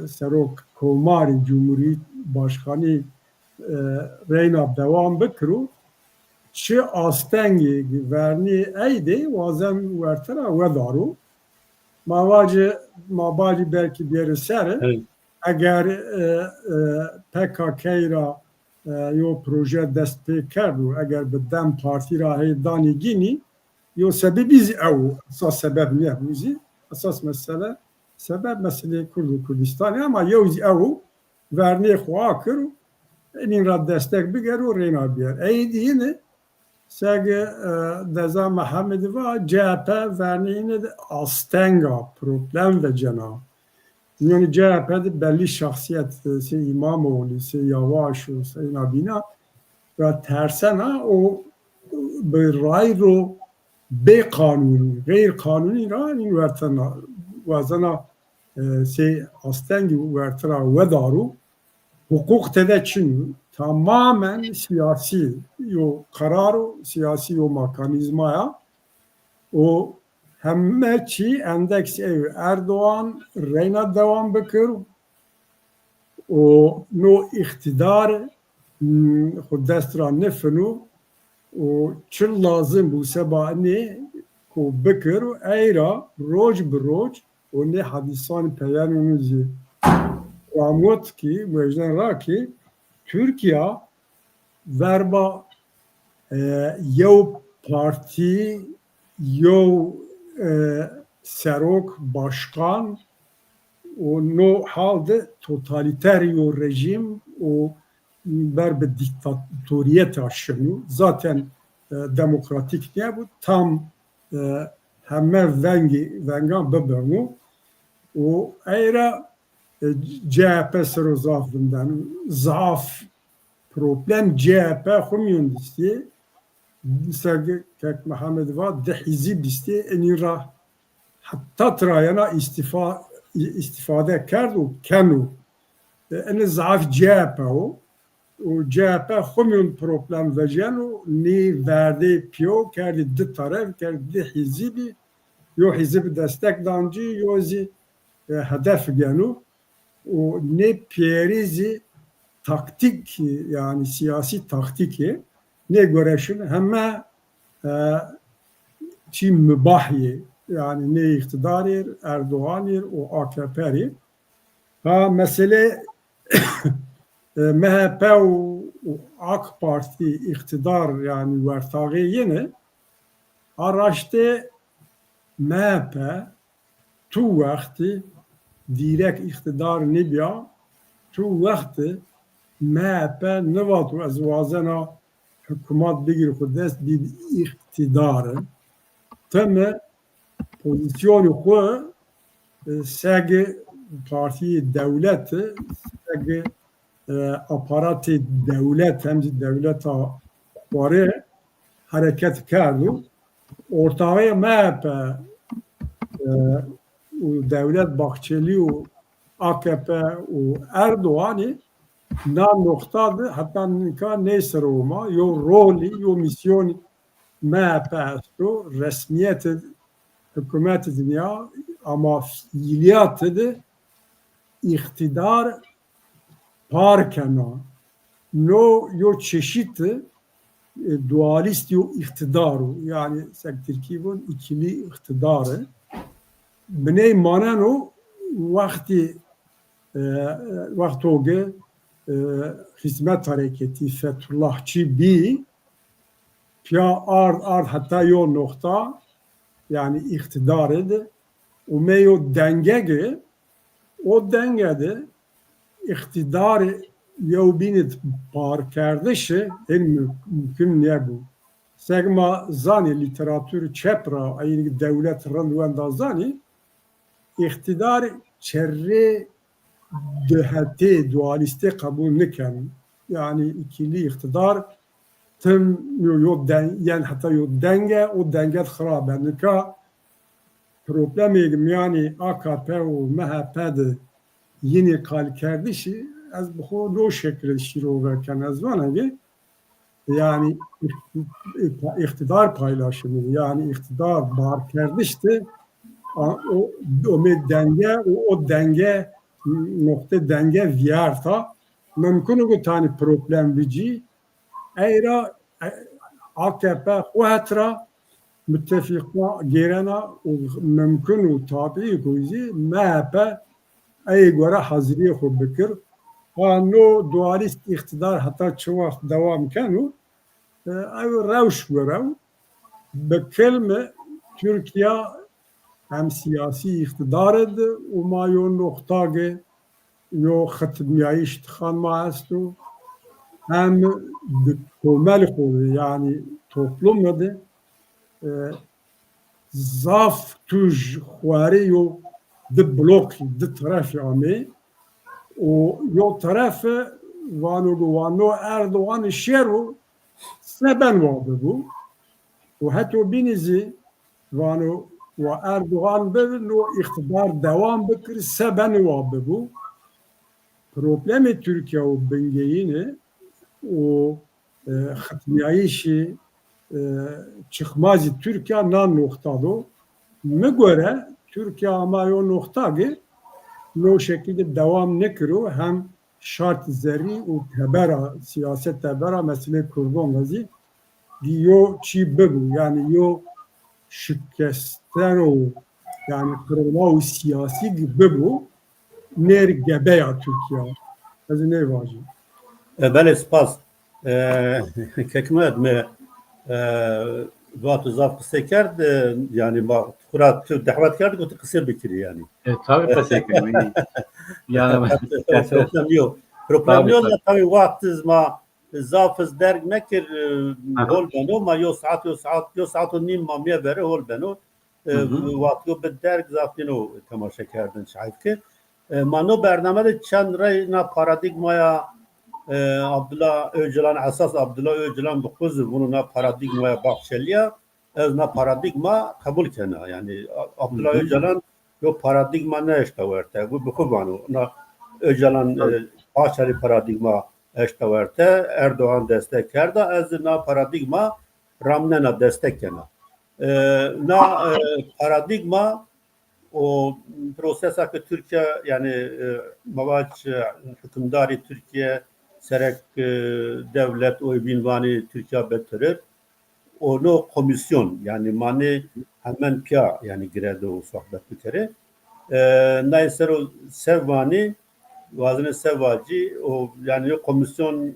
serok Komarî Cumhuriyet Başkanı reyna devam bikru çi astengê vernî eydê wazem wertira we daro mavacî belkî bêri ser Evet. eger PKK ra yo proje dest pê kerd û eger bi Dem Partî ra hê danî gînî yo sebebî zî ew esas sebeb niye bû zî esas mesele sebeb meselê Kurd û Kurdistanê ama yew zî ew vernê xwe kir û enîn ra destek biger û rêna biyer ey dîne seg deza Mehemedê va CHP vernîne de astenga problem ve cena yani CHP'de belli şahsiyet İmamoğlu, Yavaş, Nabina ve tersena o bir rayro be kanuni, gayr kanuni rani vertena vazana astengi vertera ve daru hukuk tedeçin tamamen siyasi yo kararo siyasi yo mekanizmaya o hemme çi endeks ev Erdoğan reyna devam bikir o no iktidar xudestra nefnu o çil lazım bu sebani ko bikir eyra roj bi roj o ne hadisan peyanımızı ramot ki mecden ra ki Türkiye verba yev parti yev serok başkan o no halde totaliter yo rejim o ber bir diktatoriyet aşını zaten demokratik diye bu tam hemme vengan bebemu o era CHP sıra zaafından zaaf problem CHP komünist Sergi Kek Mehmed var de hizib isti enira hatta trayana istifade kerdu kenu en zaaf CHP o CHP komün problem vecenu ni verdi piyo kerdi di taraf kerdi hizibi yo hizib destek dancı yo zi hedef genu o ne piyerizi taktik yani siyasi taktiki ne göreşin hemme çi mübahye yani ne iktidarı Erdoğan'ır o AKP'yi ha mesele MHP o AK Parti iktidar yani vertağı yine araçta MHP tu vakti direkt iktidar nebya tu vakti MHP nevatu azvazena hükümet bigir kudest bir iktidarı teme pozisyonu ku segi parti devleti segi aparatı devlet hem de devlet varı hareket kerdu ortaya MHP devlet Bahçeli o AKP o Erdoğan'ı na noktadı hatta neyse Roma yo roli yo misyoni MHP o resmiyet hükümet dünya ama fiiliyatı da iktidar parkena no yo çeşitli dualist yo iktidarı yani Türkiye'nin ikili iktidarı bney manen o vakti vaktoge hizmet hareketi Fethullahçı bir ya ard hatta yo nokta yani iktidarı o meyo dengege o dengede iktidarı yo binit par kardeşi en mümkün ne bu segma zani literatür çepra aynı devlet randuanda zani iktidar çerre dehate dualiste kabul niken yani ikili iktidar tüm yani hatta yo denge o denge xarab nika problemi yani AKP o MHP'de yeni kal kardeşi az bu no şekilde şiro verken az var yani iktidar paylaşımı yani iktidar bar kardeşti o denge o denge nokta denge viyarta mümkün o tane problem bici eyra AKP huatra müttefikla gerena mümkün o tabi koyzi MHP ey göre hazırlığı xo bikir no dualist iktidar hatta çoğu devam kenu ev revş görev بکلمه ترکیه هم سیاسی اقتدارد و ما یو نقطه یو ختمیایش تخان ما هستو hem komel kodu yani toplum da zaf tuj xwari yo de blok de taraf ame o yo taraf vano Erdoğan şeru seben vardı bu و حتی بینیزی وانو و اردوغان ببین و اقتدار دوام بکر سبن و ببو پروبلم ترکیه و بنگیینه و ختمیایشی çıkmazı Türkiye nan noktado göre Türkiye ama o noktayı o şekilde devam ne kırıyor hem şart zerri o tebera siyaset tebera mesele kurban gazi yo çi bebu yani yo şikestler o yani kırılma o siyasi gibi bu ner gebe ya Türkiye. Ez ne vacı? بله سپاس حکمت me وقت زاف قصه کرد yani خورات دعوت کرد گفت قصه بکری yani. Tabii teşekkür yani problem yok. Problem yok da tabii vaktiz ma zafız derg mekir hol beno ma yo saat و نیم ma miye beri hol beno vakti o derg zafino temaşa kerdin şahit ki ma no bernamede çand ray na paradigmaya Abdullah Öcalan esas Abdullah Öcalan bu kız bunu na paradigmaya bakşeliya ez na paradigma kabul kena yani Abdullah Öcalan yo paradigma ne işte verte bu kubanu na Öcalan başarı paradigma işte verte Erdoğan destek kerda ez na paradigma ramnena destek kena na paradigma o prosesa ki Türkiye yani mavaç hükümdari Türkiye serek devlet oy binvani Türkiye betirir. Onu komisyon yani mani hemen pya yani giredi o sohbet bir kere. Neyse o sevvani vazine sevvacı o yani o komisyon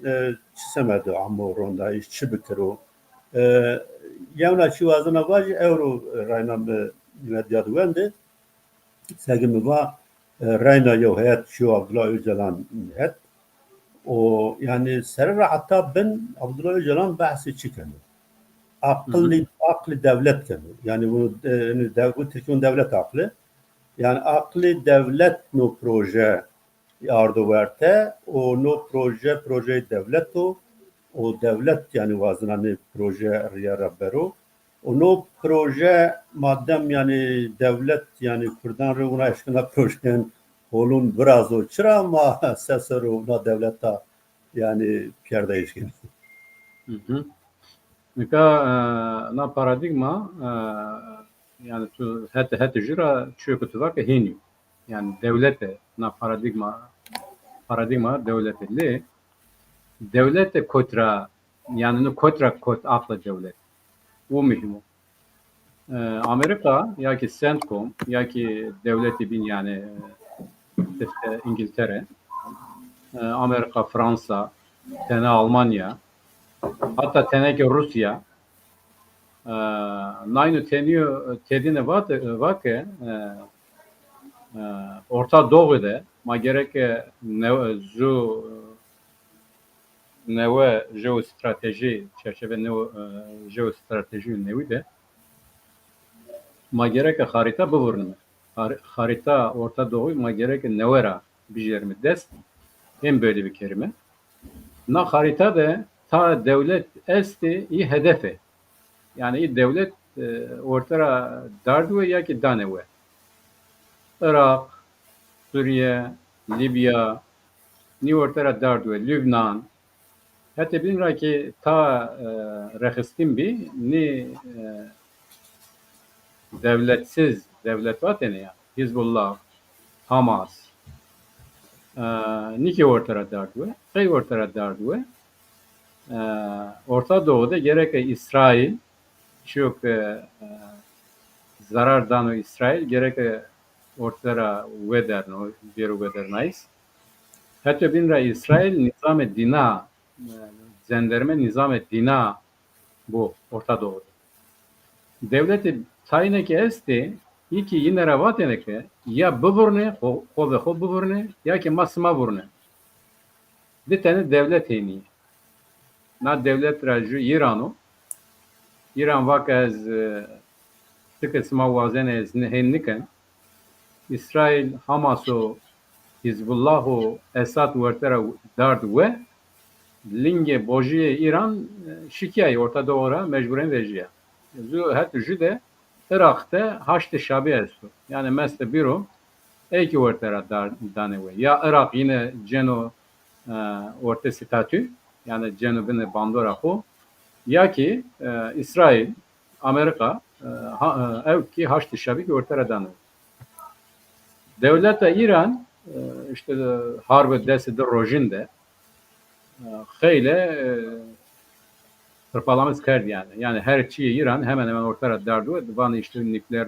çizemedi ama orada işçi bitir o. Yani şu vazine vacı euro raynam medyada vendi. Segimi va rayna yo hayat şu Abdullah Öcalan het. O yani serra hatta ben Abdullah Öcalan bahsi çıkanı. Aklı devlet kanı. Yani bu Türkiye'nin devlet aklı. Yani aklı devlet no proje yardı verte. O no proje devlet o devlet yani vazınanı proje riyara bero. O no proje madem yani devlet yani kurdan rıvına aşkına projenin olun biraz o çıra ama sesleri ona devlette yani piyerde ilişkin. Nika na paradigma yani tu hete jira çökütü var ki hini yani devlete na paradigma devlete devlete kontra yani kontra akla devlet o mühim o. Amerika ya ki CENTCOM ya ki devleti bin yani işte İngiltere, Amerika, Fransa, tene Almanya, hatta teneke Rusya, naynu tedine vake Orta Doğu'da ma gereke neve jeostrateji çerçeve jeostrateji nevi de ma gereke harita buvurnu. Harita Orta Doğu ma gereke nevera bijermi dest hem böyle bir kelime. Na harita da ta devlet esti iyi hedefe. Yani iyi devlet ortaya darduve ya ki danewe. Irak, Suriye, Libya, ni ortaya darduve, Lübnan. Hatta bilin ki ta rehistim bi ni devletsiz devlet vatene ya. Hizbullah, Hamas, niki ortaya dardı. Kay ortaya dardı. Orta Doğu'da gerek İsrail çok zarardan İsrail gerek ortaya vederno bir vedernice. Hatta binra İsrail nizam-ı dina zenderme nizam-ı dina bu Orta Doğu'da. Devleti tayineki esti iki yine ravatene ya bıvırne o ve o bıvırne ya ki masma vurne. Bir tane devlet heyni. Na devlet raju İran'u İran vak az tıkısma vazen ez nehenniken İsrail Hamas'u Hizbullah'u Esad vertera dard ve linge bojiye İran şikayı Orta Doğu'ra mecburen vejiye. Hatta jüde Irak'ta Haçlı Şabi estu. Yani mesela biro eki vertera dane ve. Ya Irak yine ceno orta statü yani ceno bine bandora ho ya ki İsrail, Amerika ev ki Haçlı Şabi vertera dane. Devlet İran işte harbe desi de rojinde Heyle hırpalamız kerdi yani. Yani her şeyi İran hemen hemen ortaya derdi. Bana işte nükleer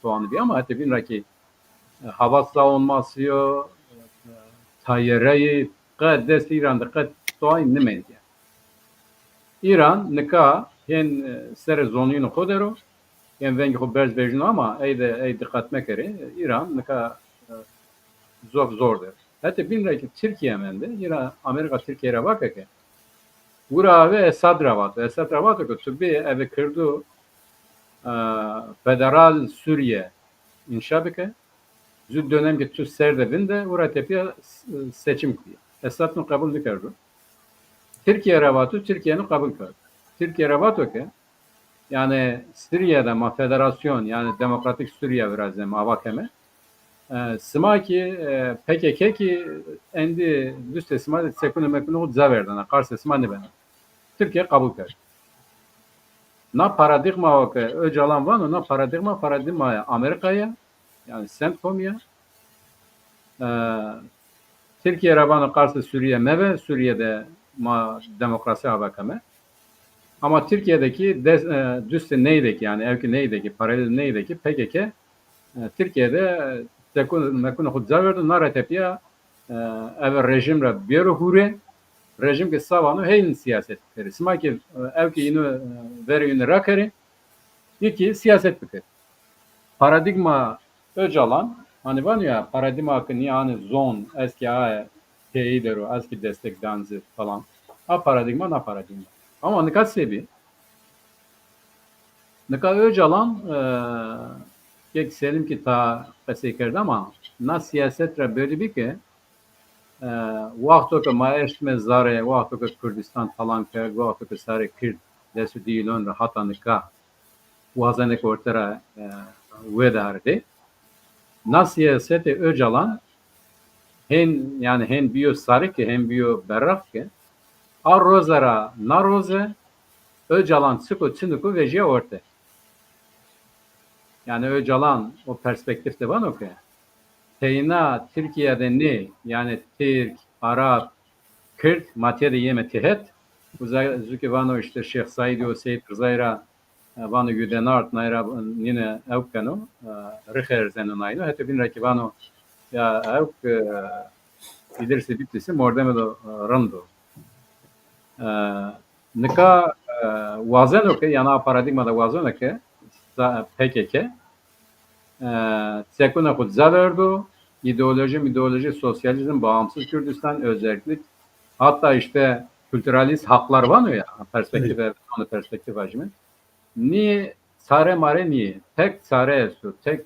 soğanı bir ama hatta bir ki hava savunması yok, tayyereyi kaddes İran'da kad soğan ne meydi yani. İran nika hen sere zonunu kodero hen vengi ko berz bejno ama ey dikkat mekeri İran nika zordur. Hatta bir ki Türkiye mende İran Amerika Türkiye'ye bakake Ura ve Esad Ravat. Esad Ravat ko tübbi evi kırdı federal Suriye inşa bike. Zü dönemki tü serdebinde ura tepiye seçim kıya. Esad'ın kabul dikerdi. Türkiye Ravat'ı Türkiye'nin kabul kırdı. Türkiye Ravat'ı ki yani Suriye'de ma federasyon yani demokratik Suriye biraz avakeme Sima ki PKK ki endi düste sima sekunu mekunu zaverdan karşı sima ne bana. Türkiye kabul kırdı. Na paradigma o ki Öcalan var na paradigma Amerika'ya yani Centcom'ya Türkiye rabanı karşı Suriye meve Suriye'de ma demokrasi avakame ama Türkiye'deki düste neydeki yani evki neydeki paralel neydeki PKK Türkiye'de mekunu hudza verdi nara tepiya ev rejimre bir hure rejim ki savanı heyin siyaset fikri. Sima ki ev ki yine veri yine rakeri iki siyaset fikri. Paradigma Öcalan hani var ya paradigma ki yani zon eski ay teyidero eski destek dansı falan. A paradigma na paradigma. Ama ne kadar sebi ne kadar Öcalan ki selim ki ta pesekerdi ama na siyasetre böyle bir ki vakto ki maeşme zare vakto ki Kürdistan falan ki vakto ki sarı Kürt desu değilon rahat anıka vazanek ortaya vedardı. Na siyaseti Öcalan hen biyo sarı ki hen biyo berrak ki ar rozara na roze Öcalan sıkı çınıkı vejiye ortaya. Yani Öcalan o perspektifte var o ki Teyna Türkiye'de ne yani Türk, Arap, Kürt materyali yeme tehet Züki vano işte Şeyh Said o Seyit Rızayra vano Güdenart nayra yine evkano rıher zenonayno hatta bin rakibano ya evk ilerisi bittisi mordemedo rando nika vazen o ki yana paradigmada vazen o ki PKK Sekuna kudza verdi. İdeoloji, sosyalizm, bağımsız Kürdistan, özellik. Hatta işte kültüralist haklar var ya perspektif, evet. Perspektif hacmi. Niye sare mare niye? Tek sare esu, tek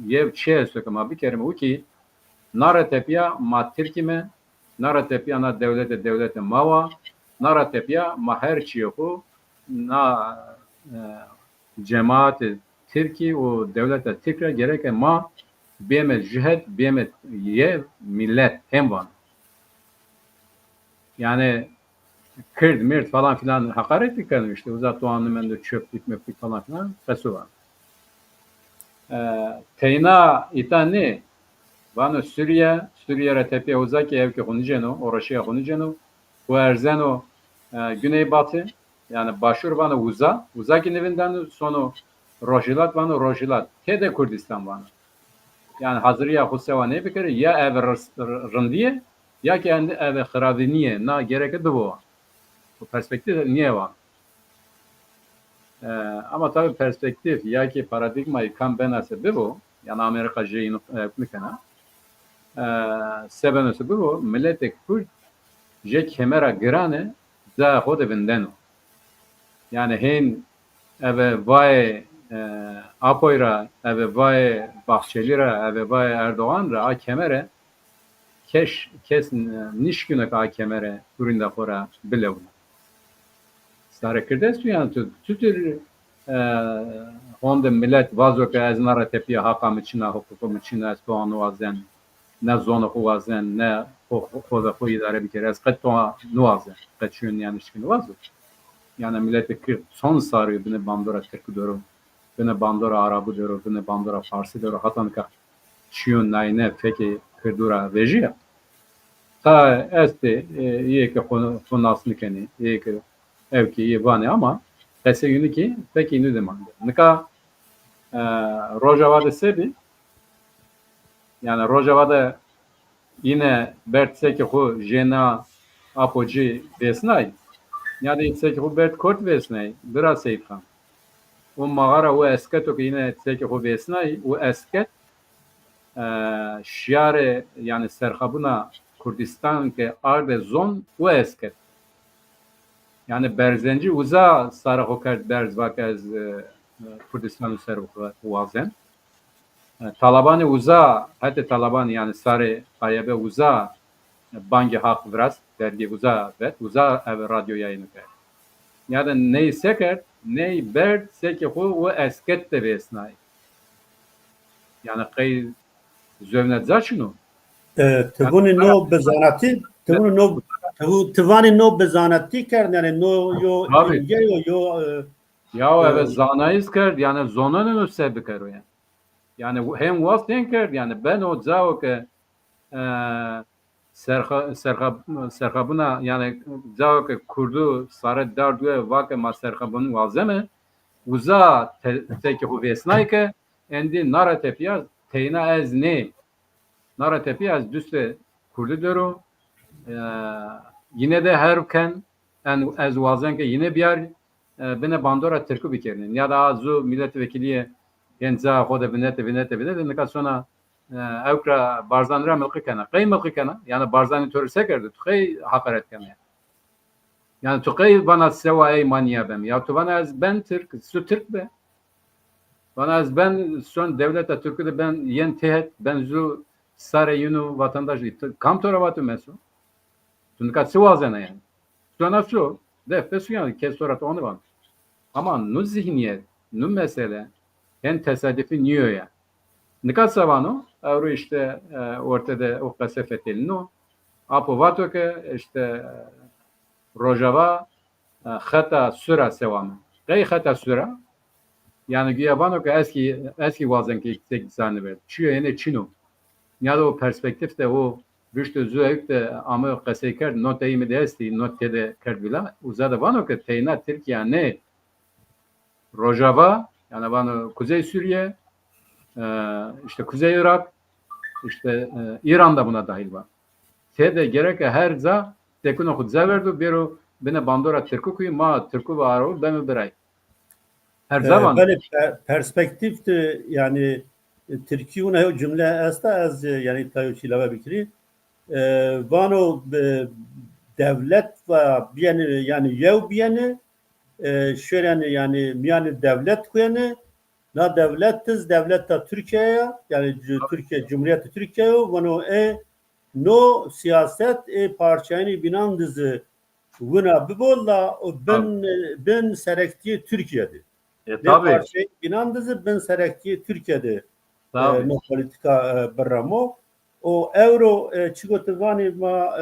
yev şey esu ama bir kere mi ki nara tepiya ma Türkime, nara tepiya na devlete mava, nara tepiya ma her çiyoku na cemaat Türkiye o devlete tekrar gereken ma bemet cihet bemet ye millet hem var. Yani Kürt, Mirt falan filan hakaret dikkanım işte uzat doğanlı mende çöplük möplük falan filan fesu var. teyna itani vano Suriye tepe uzaki ev ki hunijeno orashiya hunijeno bu erzeno güneybatı yani başur vano uzaki nevinden sonu rojilat vano rojilat tede Kurdistan vano yani hazırya Huseva ne bir kere ya ev rındiye ya kendi ev xıraviniye na gerek bu perspektif niye var? Ama tabii perspektif ya ki paradigmayı kan benası bu yani Amerika şeyini yapmakana sebenası bu millete Kürt je kemera grane za hode vendeno yani hen eve vay Apoyra eve vay Bahçeli'ra eve vay Erdoğan'ra a kemere kes nişküne a kemere üründe fora bilevna Sarekirdes yani tütür honde millet vazo ke az nara tepiya hakam içine hukukum içine espoğanı vazen ne zonu huvazen ne hoda huyi dare bir kere az kattoğa nuvazen kaçın yani işkini vazo yani millet ki son sarıyor bine bandora Türk diyor bine bandora Arabı diyor bine bandora Farsi diyor hatan ka çiyon nayne peki kırdura vejiya ta este iyi ki konasını keni iyi ki ev ki iyi bani ama pese günü ki peki ne demek nika Rojava'da sebi yani Rojava'da yine Bertseki hu jena apoji vesnay yani itseki hu Bert Kort vesnay biraz seyfan o mağara o esket o yine itseki hu vesnay o esket şiare yani serhabuna Kurdistan ke arde zon o esket yani berzenci uza sarı hokert berz vakaz Kurdistan serhu vazen Talabani uza hatta Talabani yani sarı ayabe uza bangi hak vras dergi uza ve uza ev radyo yayını kar. Yani ney seker ney berd seke hu ve esket de vesnay. Yani kay zövnet zaçnu. Tevani no bezanati tevani no tevani no bezanati kar yani no yo yo ya evet zanayız kar yani zonanın üstü kar yani. Yani hem was denker yani ben o zao ke serhabuna yani zao ke kurdu sarı dardu vake ma serhabun vazeme uza teki hu vesnay ke endi nara tepiya teyna ez ne nara tepiya ez düste kurdu diyorum yine de herken en ez vazen ke yine bir yer bine bandora Türk'ü bikerinin ya da azu milletvekiliye genza hoda binete ne sonra evkra barzanra mılkı kana kay mılkı kana yani barzani törse kerdi tukay hakaret kana yani tukay bana seva ey manya bem ya tu bana az ben Türk su Türk be bana az ben son devlete Türk'ü ben yen tehet ben zu sare yunu vatandaş kam toravatı mesu tunka sıvazena yani sonra şu defes yani kesorat onu var ama nu zihniyet nu mesele en tesadüfi niye ya? Nikat savano, avru işte ortada o kasefetel no, apo vato ke işte Rojava hata süra sevanı. Gay hata süra yani güya vano ke eski vazen ki tek zanı ver. Çiyo yine çino. Ya da o perspektifte o rüştü züeyk de ama kaseker notayı mı desti notte de kerdila. Uzada vano ke teyna Türkiye ne Rojava yani bana Kuzey Suriye, işte Kuzey Irak, işte İran da buna dahil var. Tede gerek her za tekno khudza verdu bero bene bandora Türk'ü kuyu ma Türk'ü var ben mi beray. Her zaman. Böyle perspektif yani Türkiye ne cümle esta az yani tayo çilava bikri. Vano devlet ve yani yev biyeni şöyle yani miyani devlet kuyeni na devletiz devletta Türkiye'ye yani Türkiye Cumhuriyeti Türkiye'ye vano no siyaset parçayını binandızı vuna bibolla ben serektiği Türkiye'de. Tabii. Binandızı ben serektiği Türkiye'de. Tabii. No politika berramo o euro çikotivani ma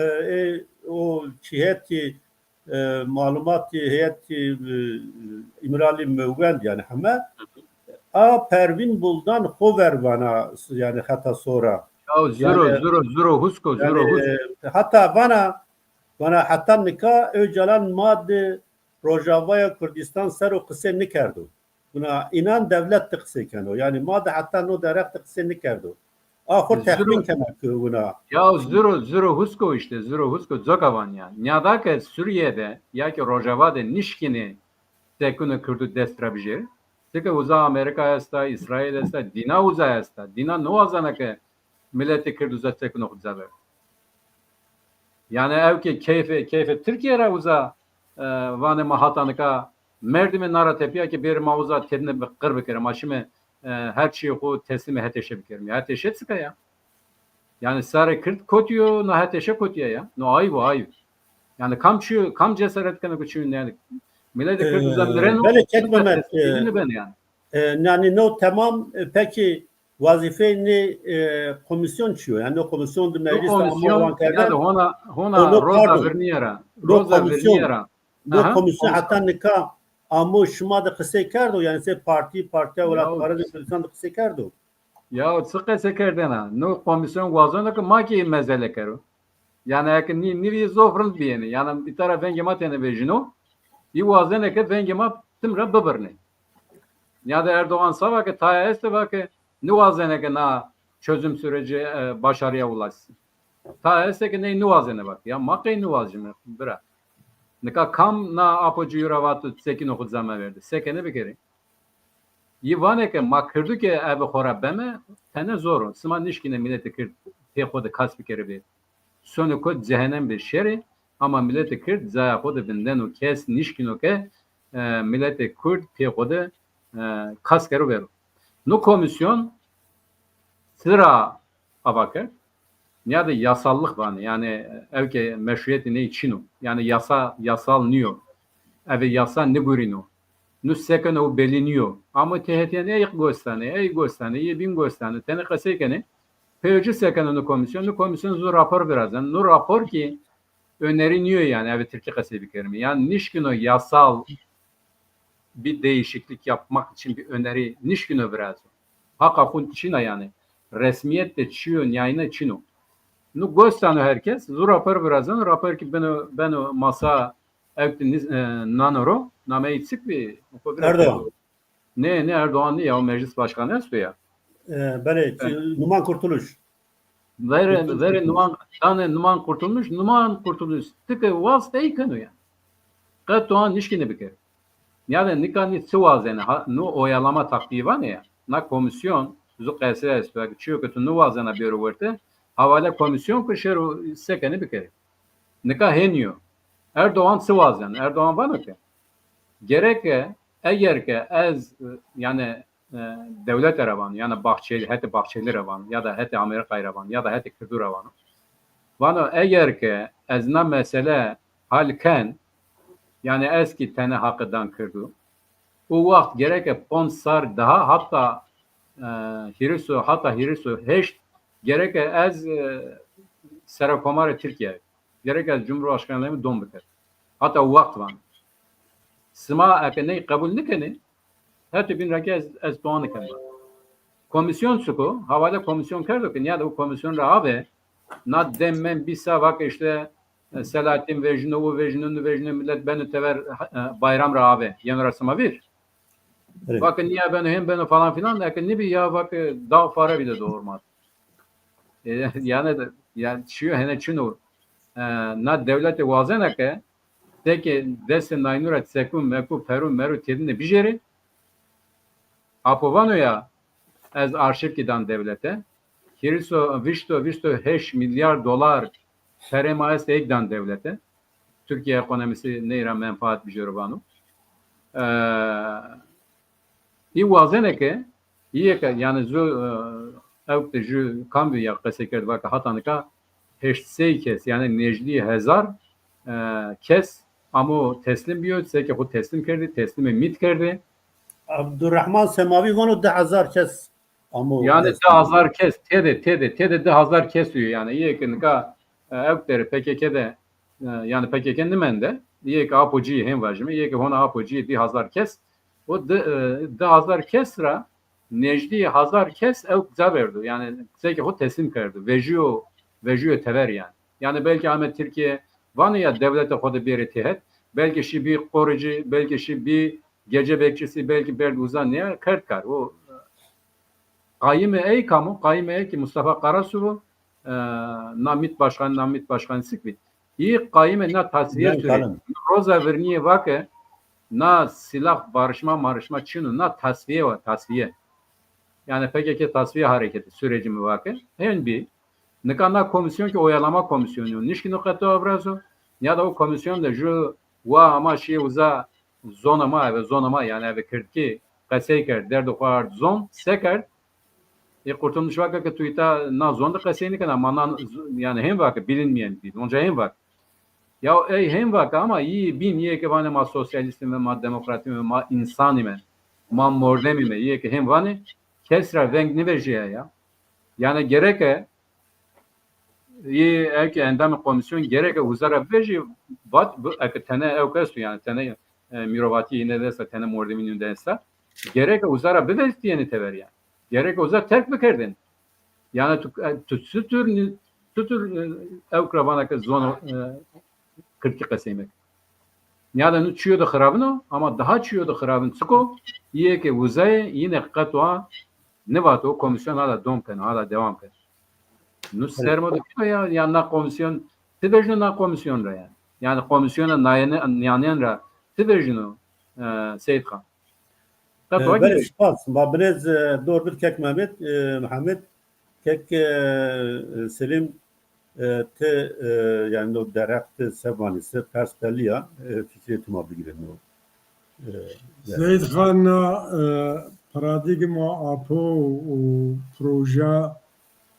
o çiheti malumat heyeti İmrali Mevgend yani ama Pervin Buldan Hover bana yani hatta sonra. Ya zero husko Yani, zero husko. hatta bana hatta nika öcalan madde Rojavaya Kürdistan ser o kıse nikerdu. Buna inan devlet de kıse keno. Yani madde hatta no derek de kıse nikerdu. Ahur tahmin kemek buna. Ya zero husko işte zero husko zokavan ya. Nyada ke Suriye'de ya ki Rojava'da nişkini tekunu Kürtü destrabijir. Tıkı uza Amerika esta, İsrail esta, dina uza esta. Dina no azana ke milleti Kürt uza tekunu kudzaver. Yani ev ki keyfe Türkiye'ye uza vane mahatanıka merdime nara tepiya ki bir mauza tedine kır bikerim. Aşımı her şeyi ku teslime heteşe bikerim. Ya heteşe sıka ya. Yani sarı Kürt kotuyor, na heteşe kotuyor ya. No ayıp. Yani kam cesaret kene kuçuyun yani. Milleti Kürt uza miren Böyle çekmemek. ben yani. Yani no tamam peki vazife ne komisyon çıkıyor. Yani o komisyon da meclis Komisyon yani ona Onu Rosa pardon. Verniera. No Rosa komisyon. Verniera. Bu komisyon hatta nika ama şuma da kısa kerdo yani se parti olarak para da Kürdistan da kısa kerdo. Ya sıkı sekerdena. No komisyon vazona ki maki mezele kero. Yani ekin ni zofrun biyeni. Yani bir taraf vengemat yani vejino. İ vazene ke vengemat timra babırne. Ya da Erdoğan sava ki taya este va ki ni vazene ke na çözüm süreci başarıya ulaşsın. Taya este ki ne vazene bak. Ya makay ni vazene bira. Nika kam na apocu yuravatı sekin okut zaman verdi. Sekene bir kere. Yivane ke makırdı ki evi horabeme tene zor. Sıma nişkine milleti kırt pekoda kas bir kere bir. Sonu kod cehennem bir şeri ama milleti kırt zaya koda binden o kes nişkino ke milleti kırt pekoda kas kere veru. No komisyon sıra abakır. Ya da yasallık var yani evke meşruiyeti ne için o? Yani yasal niyo. Evi yasa ne görünüyor? Nu sekene o beliniyor. Ama tehetiyen ey göstane, iyi bin göstane. Tene kasekene peyci sekene nu komisyon zu rapor birazdan. Nu rapor ki öneriniyor yani evi Türkiye kase bir kerime. Yani nişkino yasal bir değişiklik yapmak için bir öneri nişkino biraz. Hakafun Çin'a yani resmiyette çiyon yayına Çin'o. Nu göstane herkes zu rapor birazdan. Rapor ki ben o masa evtiniz nanoro name itsik bir Erdoğan. Ne Erdoğan ya o meclis başkanı esto ya. Böyle Numan Kurtuluş. Vere Numan kurtulmuş. Tıkı vaz eykenu ya. Katoğan nişkine bir kere. Yani nikani sıvazene nu oyalama taktiği var ya. Na komisyon zu qesre esto. Çünkü nu vazena bir vurte. Havale komisyon kışır sekeni bir kere. Nika heniyor. Erdoğan sıvazen. Erdoğan bana ki gerek eğer ki ez yani devlet eravanı yani bahçeli eravanı ya da heti Amerika eravanı ya da heti Kürdü eravanı bana eğer ki ezna mesele halken yani eski tane hakkıdan kırdı o vakit gerek ponsar daha hatta hirisu heş gerek ez Serakomarı Türkiye gerek ez Cumhurbaşkanlığımı don biter. Hatta o vakit var. Sıma ekene kabul nikeni heti bin raki ez doğan iken var. Komisyon suku havale komisyon kerdo ki ya da o komisyon raave na demmen bisa vak işte Selahattin Vejnunu millet beni tever bayram raave yanarasıma bir. Evet. Bakın niye beni falan filan derken ne bir ya bak dağ fare bile doğurmaz. Yani şu hene çinu na devlete vazene ke Teki desin naynurat sekun meku perun meru tedine bijeri apovano ya ez arşiv kidan devlete kiriso visto 5 milyar dolar sermayesi ekdan devlete Türkiye ekonomisi neyra menfaat bijeri vano i vazene ke yani zu evte ju kambi ya kaseker vaka hatanıka heştsey kes yani necli hezar kes ama teslim biyo ki bu teslim mit kerdi. Abdurrahman Semavi vano 10,000 kes. Ama yani 10,000 kes tede 10,000 kes diyor yani iyi ki nika evleri PKK'de yani PKK'nin mende iyi ki apoji hem vajme iyi ki ona apoji 10,000 kes o 10,000 kesra Necdi hazar kes ev zaverdu. Yani zeki o teslim kerdu. Vejiyo tever yani. Yani belki Ahmet Türkiye vanı ya devlete kodu bir etihet. Belki şi bir korucu, belki şi bir gece bekçisi, belki bir uzan ne kert kar. O Kayyım ey kamu, kayyım ey ki Mustafa Karasu'u namit başkan sikbit. İyi kayyım na tasfiye Ben süre. kalın. Roza verniye vake na silah barışma çinu na tasfiye var tasfiye. Yani PKK tasfiye hareketi süreci mi vake? Hen bir nikana komisyon ki oyalama komisyonu. Nişki nukatı abrazo. Ya da o komisyon da ju ama şey uza zonama yani eve kırtki kaseyker derdo var zon seker kurtulmuş vaka ki tuyta na zonda kaseyni kana manan yani hem vaka bilinmeyen değil. Onca hem vaka. Ya hem vaka ama iyi bin iyi ki bana ma sosyalistim ve ma demokratim ve ma insanime ma mordemime iyi ki hem vani kesra venk ne vereceği ya. Yani gerek iyi ki endam komisyon gerek uzara veji bat tane evkestu yani tane mirovati yine de tane mordemin yöndense gerek uzara beves diyeni tever yani. Gerek uzar terk mi kerdin? Yani tutur evkrabana ki zonu 42 kaseymek. Yani nu çiyordu xarabını ama daha çiyordu xarabın çıko iyi ki uzay yine katwa ne var o komisyon hala dompen hala devam eder. Nu sermo da ya na komisyon tevejno na komisyon ra yani. Yani komisyona nayan ra tevejno Seyit Khan. Katwa Böyle spas. Ma biraz doğrudur kek Mehmet, Muhammed kek Selim te yani o direkt sevanisi persperliya fikretim abi girelim o. Zeyd Khan paradigma apo o proje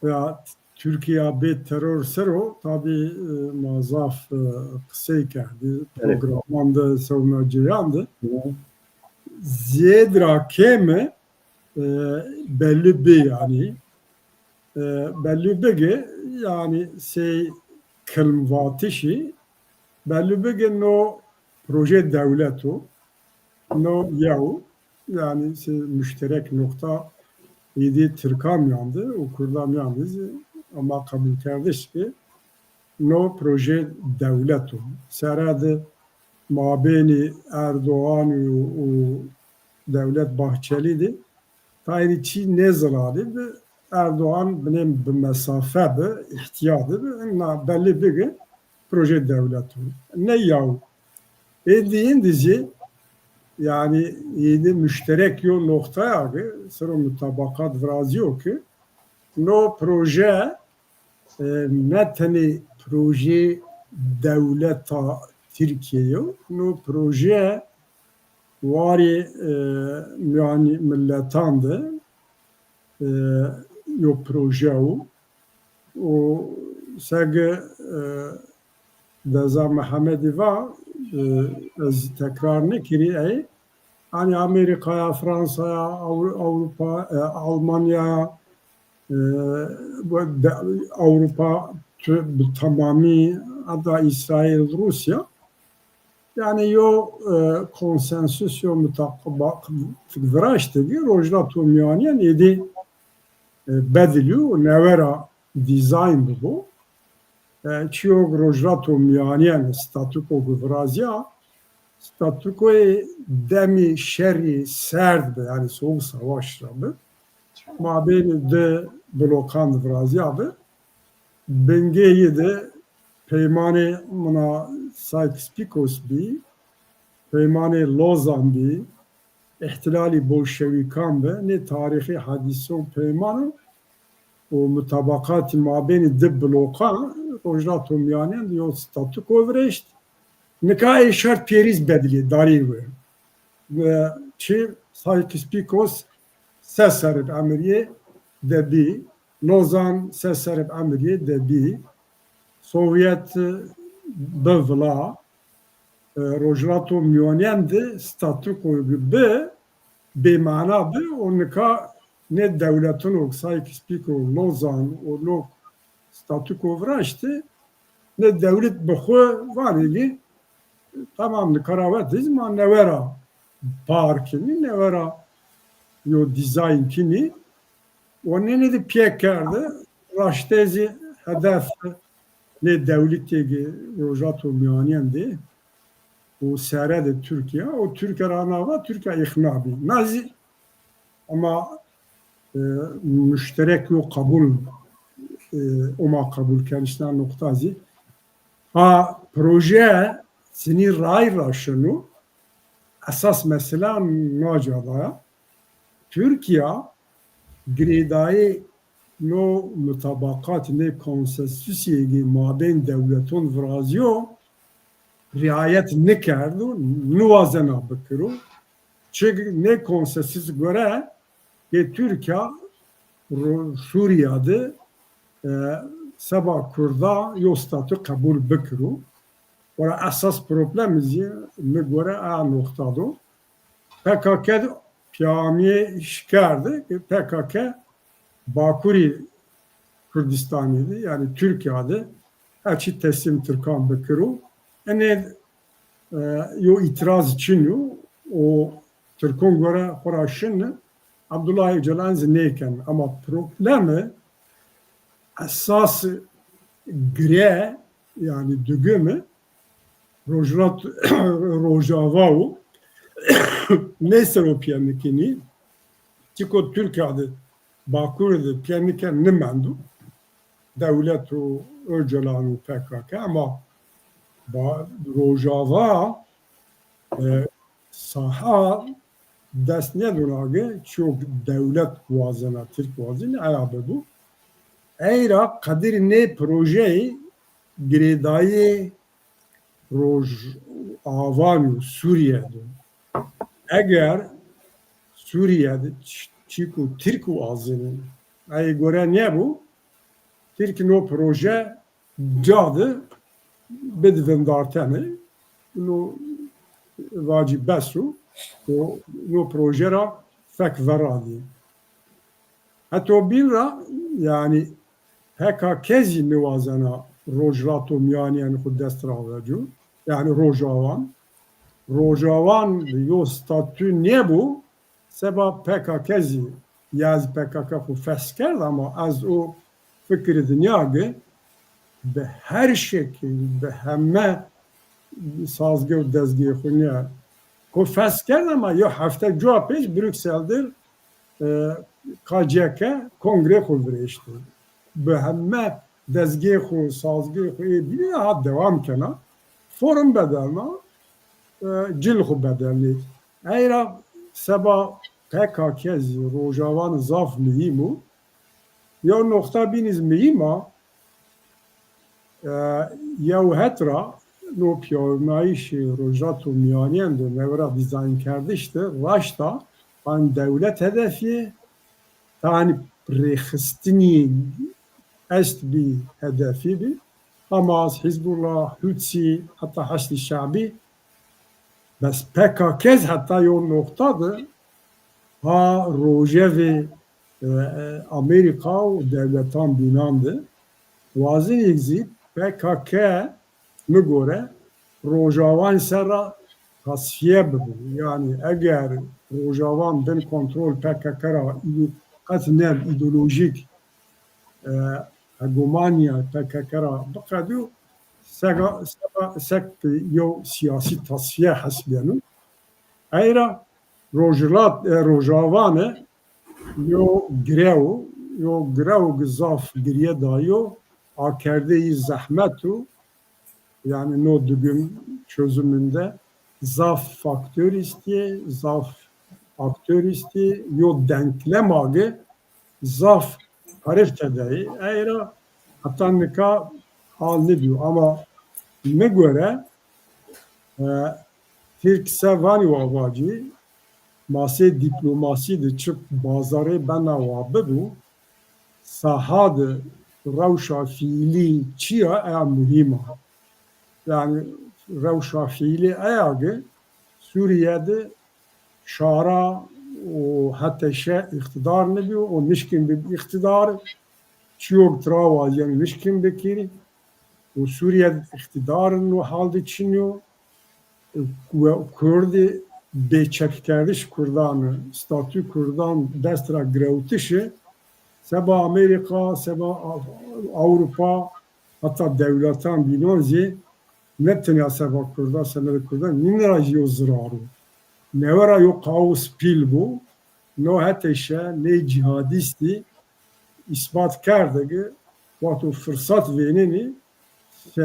veya Türkiye bir terör sero tabi mazaf kısay kerdi programında savunacıyandı. Ziyedra keme belli bir yani belli bir yani şey kılmvatişi belli bir no proje devletu no yahu yani şey, müşterek nokta yedi Türkam yandı, okurdam yandı ama kabul kardeş ki no proje devletu seradı mabeni Erdoğan o devlet Bahçeli'di. Tayri Çin ne zararı ve Erdoğan benim bir mesafe bir ihtiyadı ve belli bir proje devletu. Ne yahu? Dediğin dizi yani yeni müşterek yol noktaya sıra mutabakat razı yok ki no proje ne tane proje devleta Türkiye no proje vari yani milletandı yo proje o sege Deza Mehmedi var az tekrar ne kiri hani Amerika'ya, Fransa'ya, Avrupa, Almanya'ya, Avrupa tamamı hatta İsrail, Rusya yani yo konsensus yo mutabak vraştı ki rojla tomyaniyen edi bediliyor nevera dizayn bu çiyo rojla tomyaniyen statüko vrazya statükoyu demi şerri serd yani soğuk savaşlardı mabeni de blokan vrazyadı bengeyi de peymane buna Sykes-Picot bi peymane Lozan bi ihtilali Bolşevikan be ne tarihi hadison peymanı o mutabakat mabeni de blokan rojla tomyaniyen diyor statüko vreşt Nikah şart periz bedeli dari ve çi Sykes-Picot sesarib amiriye debi Lozan sesarib amiriye debi Sovyet bevla rojlato miyonende statüko gibi be mana be o nikah ne devletin o Sykes-Picot Lozan o lok statüko vraştı ne devlet bixwe vanili tamam karavatız ma nevera parkini nevera yo dizayn kini o ne de piyek kardı raştezi hedef ne devleti rojato miyaniyendi o serede Türkiye o Türkiye ranava Türkiye iknabi nazi ama müşterek yo kabul oma kabul kendisinden noktazı ha proje seni ray raşını esas mesela nacada Türkiye gredayı no mutabakat ne konsensüsiyegi maben devleton vrazio riayet ne kerdu nuvazena bıkırı çünkü ne konsensüs göre ki Türkiye Suriye'de Sabah Kurda yo statü kabul bıkırı ve esas problemimizi ne göre a noktada PKK piyamiye işkerdi PKK Bakuri Kürdistan'ıydı yani Türkiye'de her teslim Türkan bıkırı yani yo itiraz için yo o Türk'ün göre horaşın Abdullah Öcalan zineyken ama problemi esas gre yani düğümü Rojava neyse o piyanikini çünkü Türkiye'de Bakuri'de piyaniken ne mendu devlet o Öcalan PKK ama Rojava saha dest nedunage çok devlet vazına Türk vazına ayağı bu. Eyra kadir ne projeyi gredayı Rojava Suriye'de eğer Suriye'de çünkü Türk vazını ay göre ne bu? Türk'ün o proje cadı bedven dartene no vacib besu no projera fek veradi. Hatta bilra yani heka kezi nivazana rojrato miyaniyen xud destravacı yani Rojavan yo statü ne bu? Seba PKK'zi yaz PKK xu feskerdi ama az o fikri dünyagı به هر شکل به همه سازگی و دزگی خونیه که فست کردم یا هفته جا پیش بروکسلدر KCK kongre خود برشتی به همه دزگی خود سازگی خود بیه ها devam کنه فورم بدلنا جل خود بدلید ایرا سبا PKK روجاوان زاف مهیمو یا نقطه بینیز مهیمه یا هترا نو پیامایش روجات و میانیان دو نورا دیزاین کردشته راشتا آن دولت هدفی تانی پرخستنی است بی هدفی بی حماس حزب الله حوتسی حتی حشد شعبی بس PKK حتی یون نقطه ده ها روجه و امریکا و دولتان بینانده وازن یکزید PKK mi göre Rojavan serra tasfiye bu. Yani eğer Rojavan ben kontrol PKK'ra katnem ideolojik hegemonya PKK'ra bakadu sek yo siyasi tasfiye hasbiyanu. Ayra Rojavan'ı yo grev gizaf geriye dayo akardeyi zahmetu yani no düğüm çözümünde zaf faktör istiye, zaf aktör istiye, yo denklem ağı zaf hariftedeyi. Eğer hatta nika hal ne diyor ama ne göre Türk sevani vavacı mase diplomasi de çık bazarı bana vabı bu sahadı rewşa fiili çiya eya mühim yani rewşa fiili eyagı Suriye'de şara o hatta iktidar ne diyor o nişkin bir iktidar çok travaz yani nişkin bekiri o Suriye iktidarın o halde çiniyor ve Kürdi bêçekkerdîş Kurdan, statü Kurdan destra girewtişi seba Amerika, seba Avrupa, hatta devletan bînan jî ne tenya seba Kurdan, seba Kurdan nînera jî o ziraru. Nevera yo kaos pîl bû, no heteşe ne cihadîstî ispat kerdigi wato fırsat veneni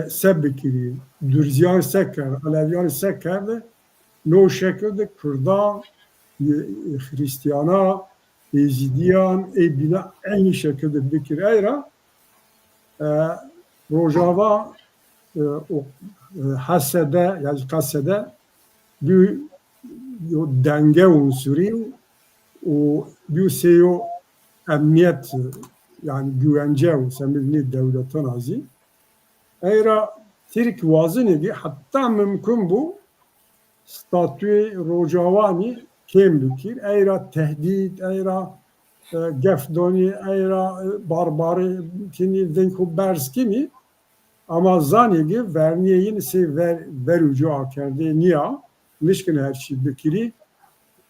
seb bikirî. Dürziyan seker, Aleviyan seker no şekilde Kurda, Hristiyana, Ezidiyan, bina aynı şekilde bikir eyra Rojava hasede yani kasede bir denge unsuri o bir seyo emniyet yani güvence o semilni devletin azı eyra Türk vazını ki hatta mümkün bu statü Rojavani kim bikir eyra tehdit eyra gefdoni eyra barbari kini denko berskimi ama zanigi verniyeyin se verucu akerde niya mişkin her şey bikiri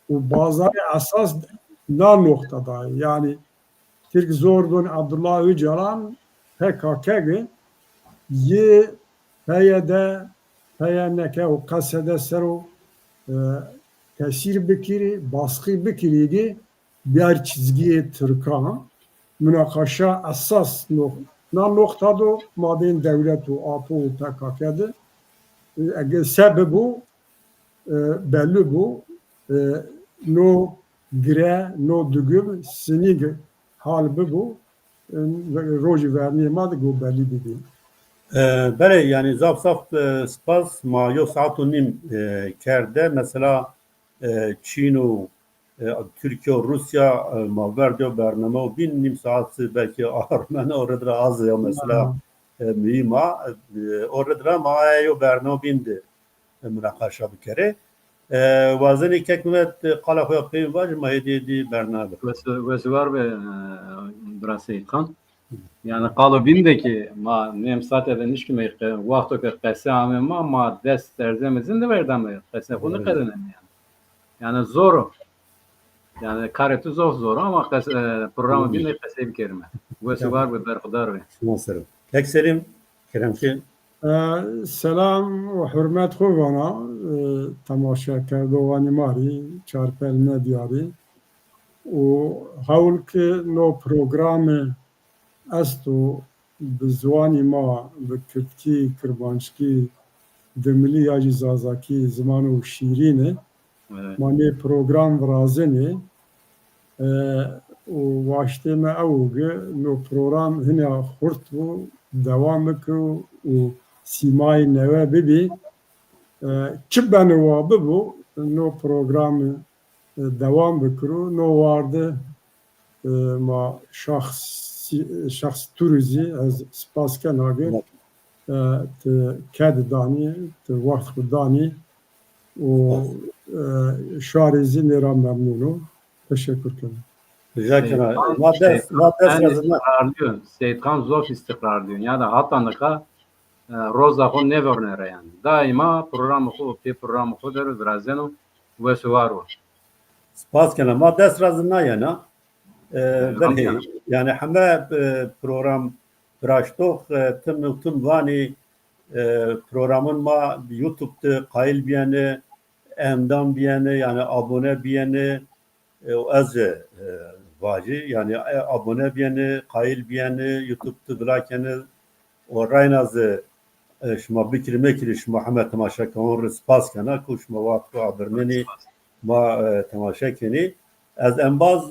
o bazı asas na noktada yani Türk Zordun Abdullah Öcalan PKK'yı ye peyde peyneke o kasede sero tesir bikiri baskı bikiriydi bir çizgiye Türkan münakaşa asas noktada mabin devlet o APO o PKK'dı sebebi bu belli bu no gre no dügüm sinig halbi bu roji verniye madı bu belli dedi. بله yani zaf spas ma yo saat nim kerde mesela Çin و Türkiye Rusya ma verdiği bername bin nim saat belki Armen orada az ya mesela mima orada ma yo bername bindi münakaşa bir kere vazeni kekmet qala xoya pey var ma hedi bername ve var ve burası kan yani qalbindeki ma nem saate de nişki me vaqto ke qesam ma dest terzemizin de verdam qesam bunu kadın yani zor yani karetu zor ama programı bin de qesam kerime ve var ve berqdar ve nasıl ekserim keremki selam ve hürmet xuvana tamaşa kerdovani mari çarpel medyari o haul ki no programı استو بزوانی ما به کردکی کربانشکی دملی یاجی زازاکی زمان و شیرینه مانی پروگرام ورازنه و واشته ما اوگه نو پروگرام هنیا خورت و دوام بکو و سیمای نوه ببی چه بنوا ببو نو پروگرام دوام بکرو نو وارده ما şahs turizmi az spaska nagi te kad dani te vakt dani o şarizi nera memnunu teşekkür ederim. Rica ederim. Madde Seyitkan zor istikrar diyor. Yani hatta naka roza ko ne vernere yani. Daima programı ko pe programı ko der razeno ve suvaru. Spaska madde srazına yana yani همه program براشتوخ تم وانی programın ma YouTube'da kayıl biyene endam biyene yani abone biyene az vacı yani abone biyene kayıl biyene YouTube'da bırakene o raynazı şuma bikirme kiriş Muhammed temaşa kan respas kana kuş mavatu aberneni ma temaşa keni از انباز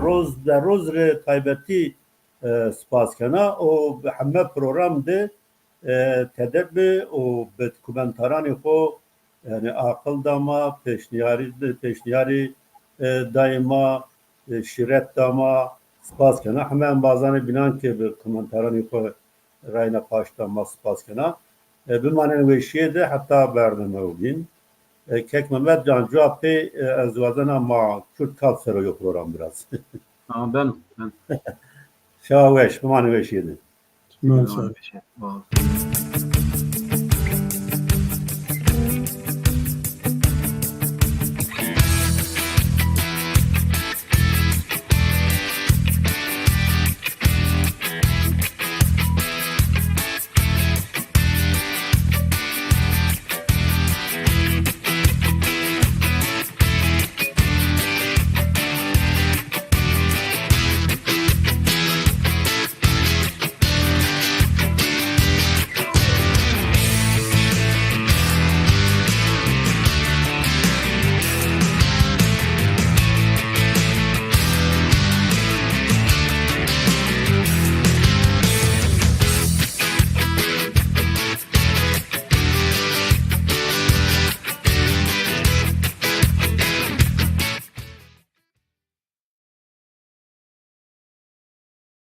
روز در روز تایبتی سپاس کنه و به همه پروگرام ده تدب و به کومنتارانی خو یعنی عقل داما پیشنیاری دایما شیرت داما سپاس کنه همه انبازان بینان که به کومنتارانی خو راینا پاش داما سپاس کنه به معنی ویشیه ده حتی برنامه و بین Kek Mehmet Can Cuap'ı azvazan ama Kürt kalp sarıyor program biraz. Ama ben. Şaveş, bu mani veşiydi. Mesela.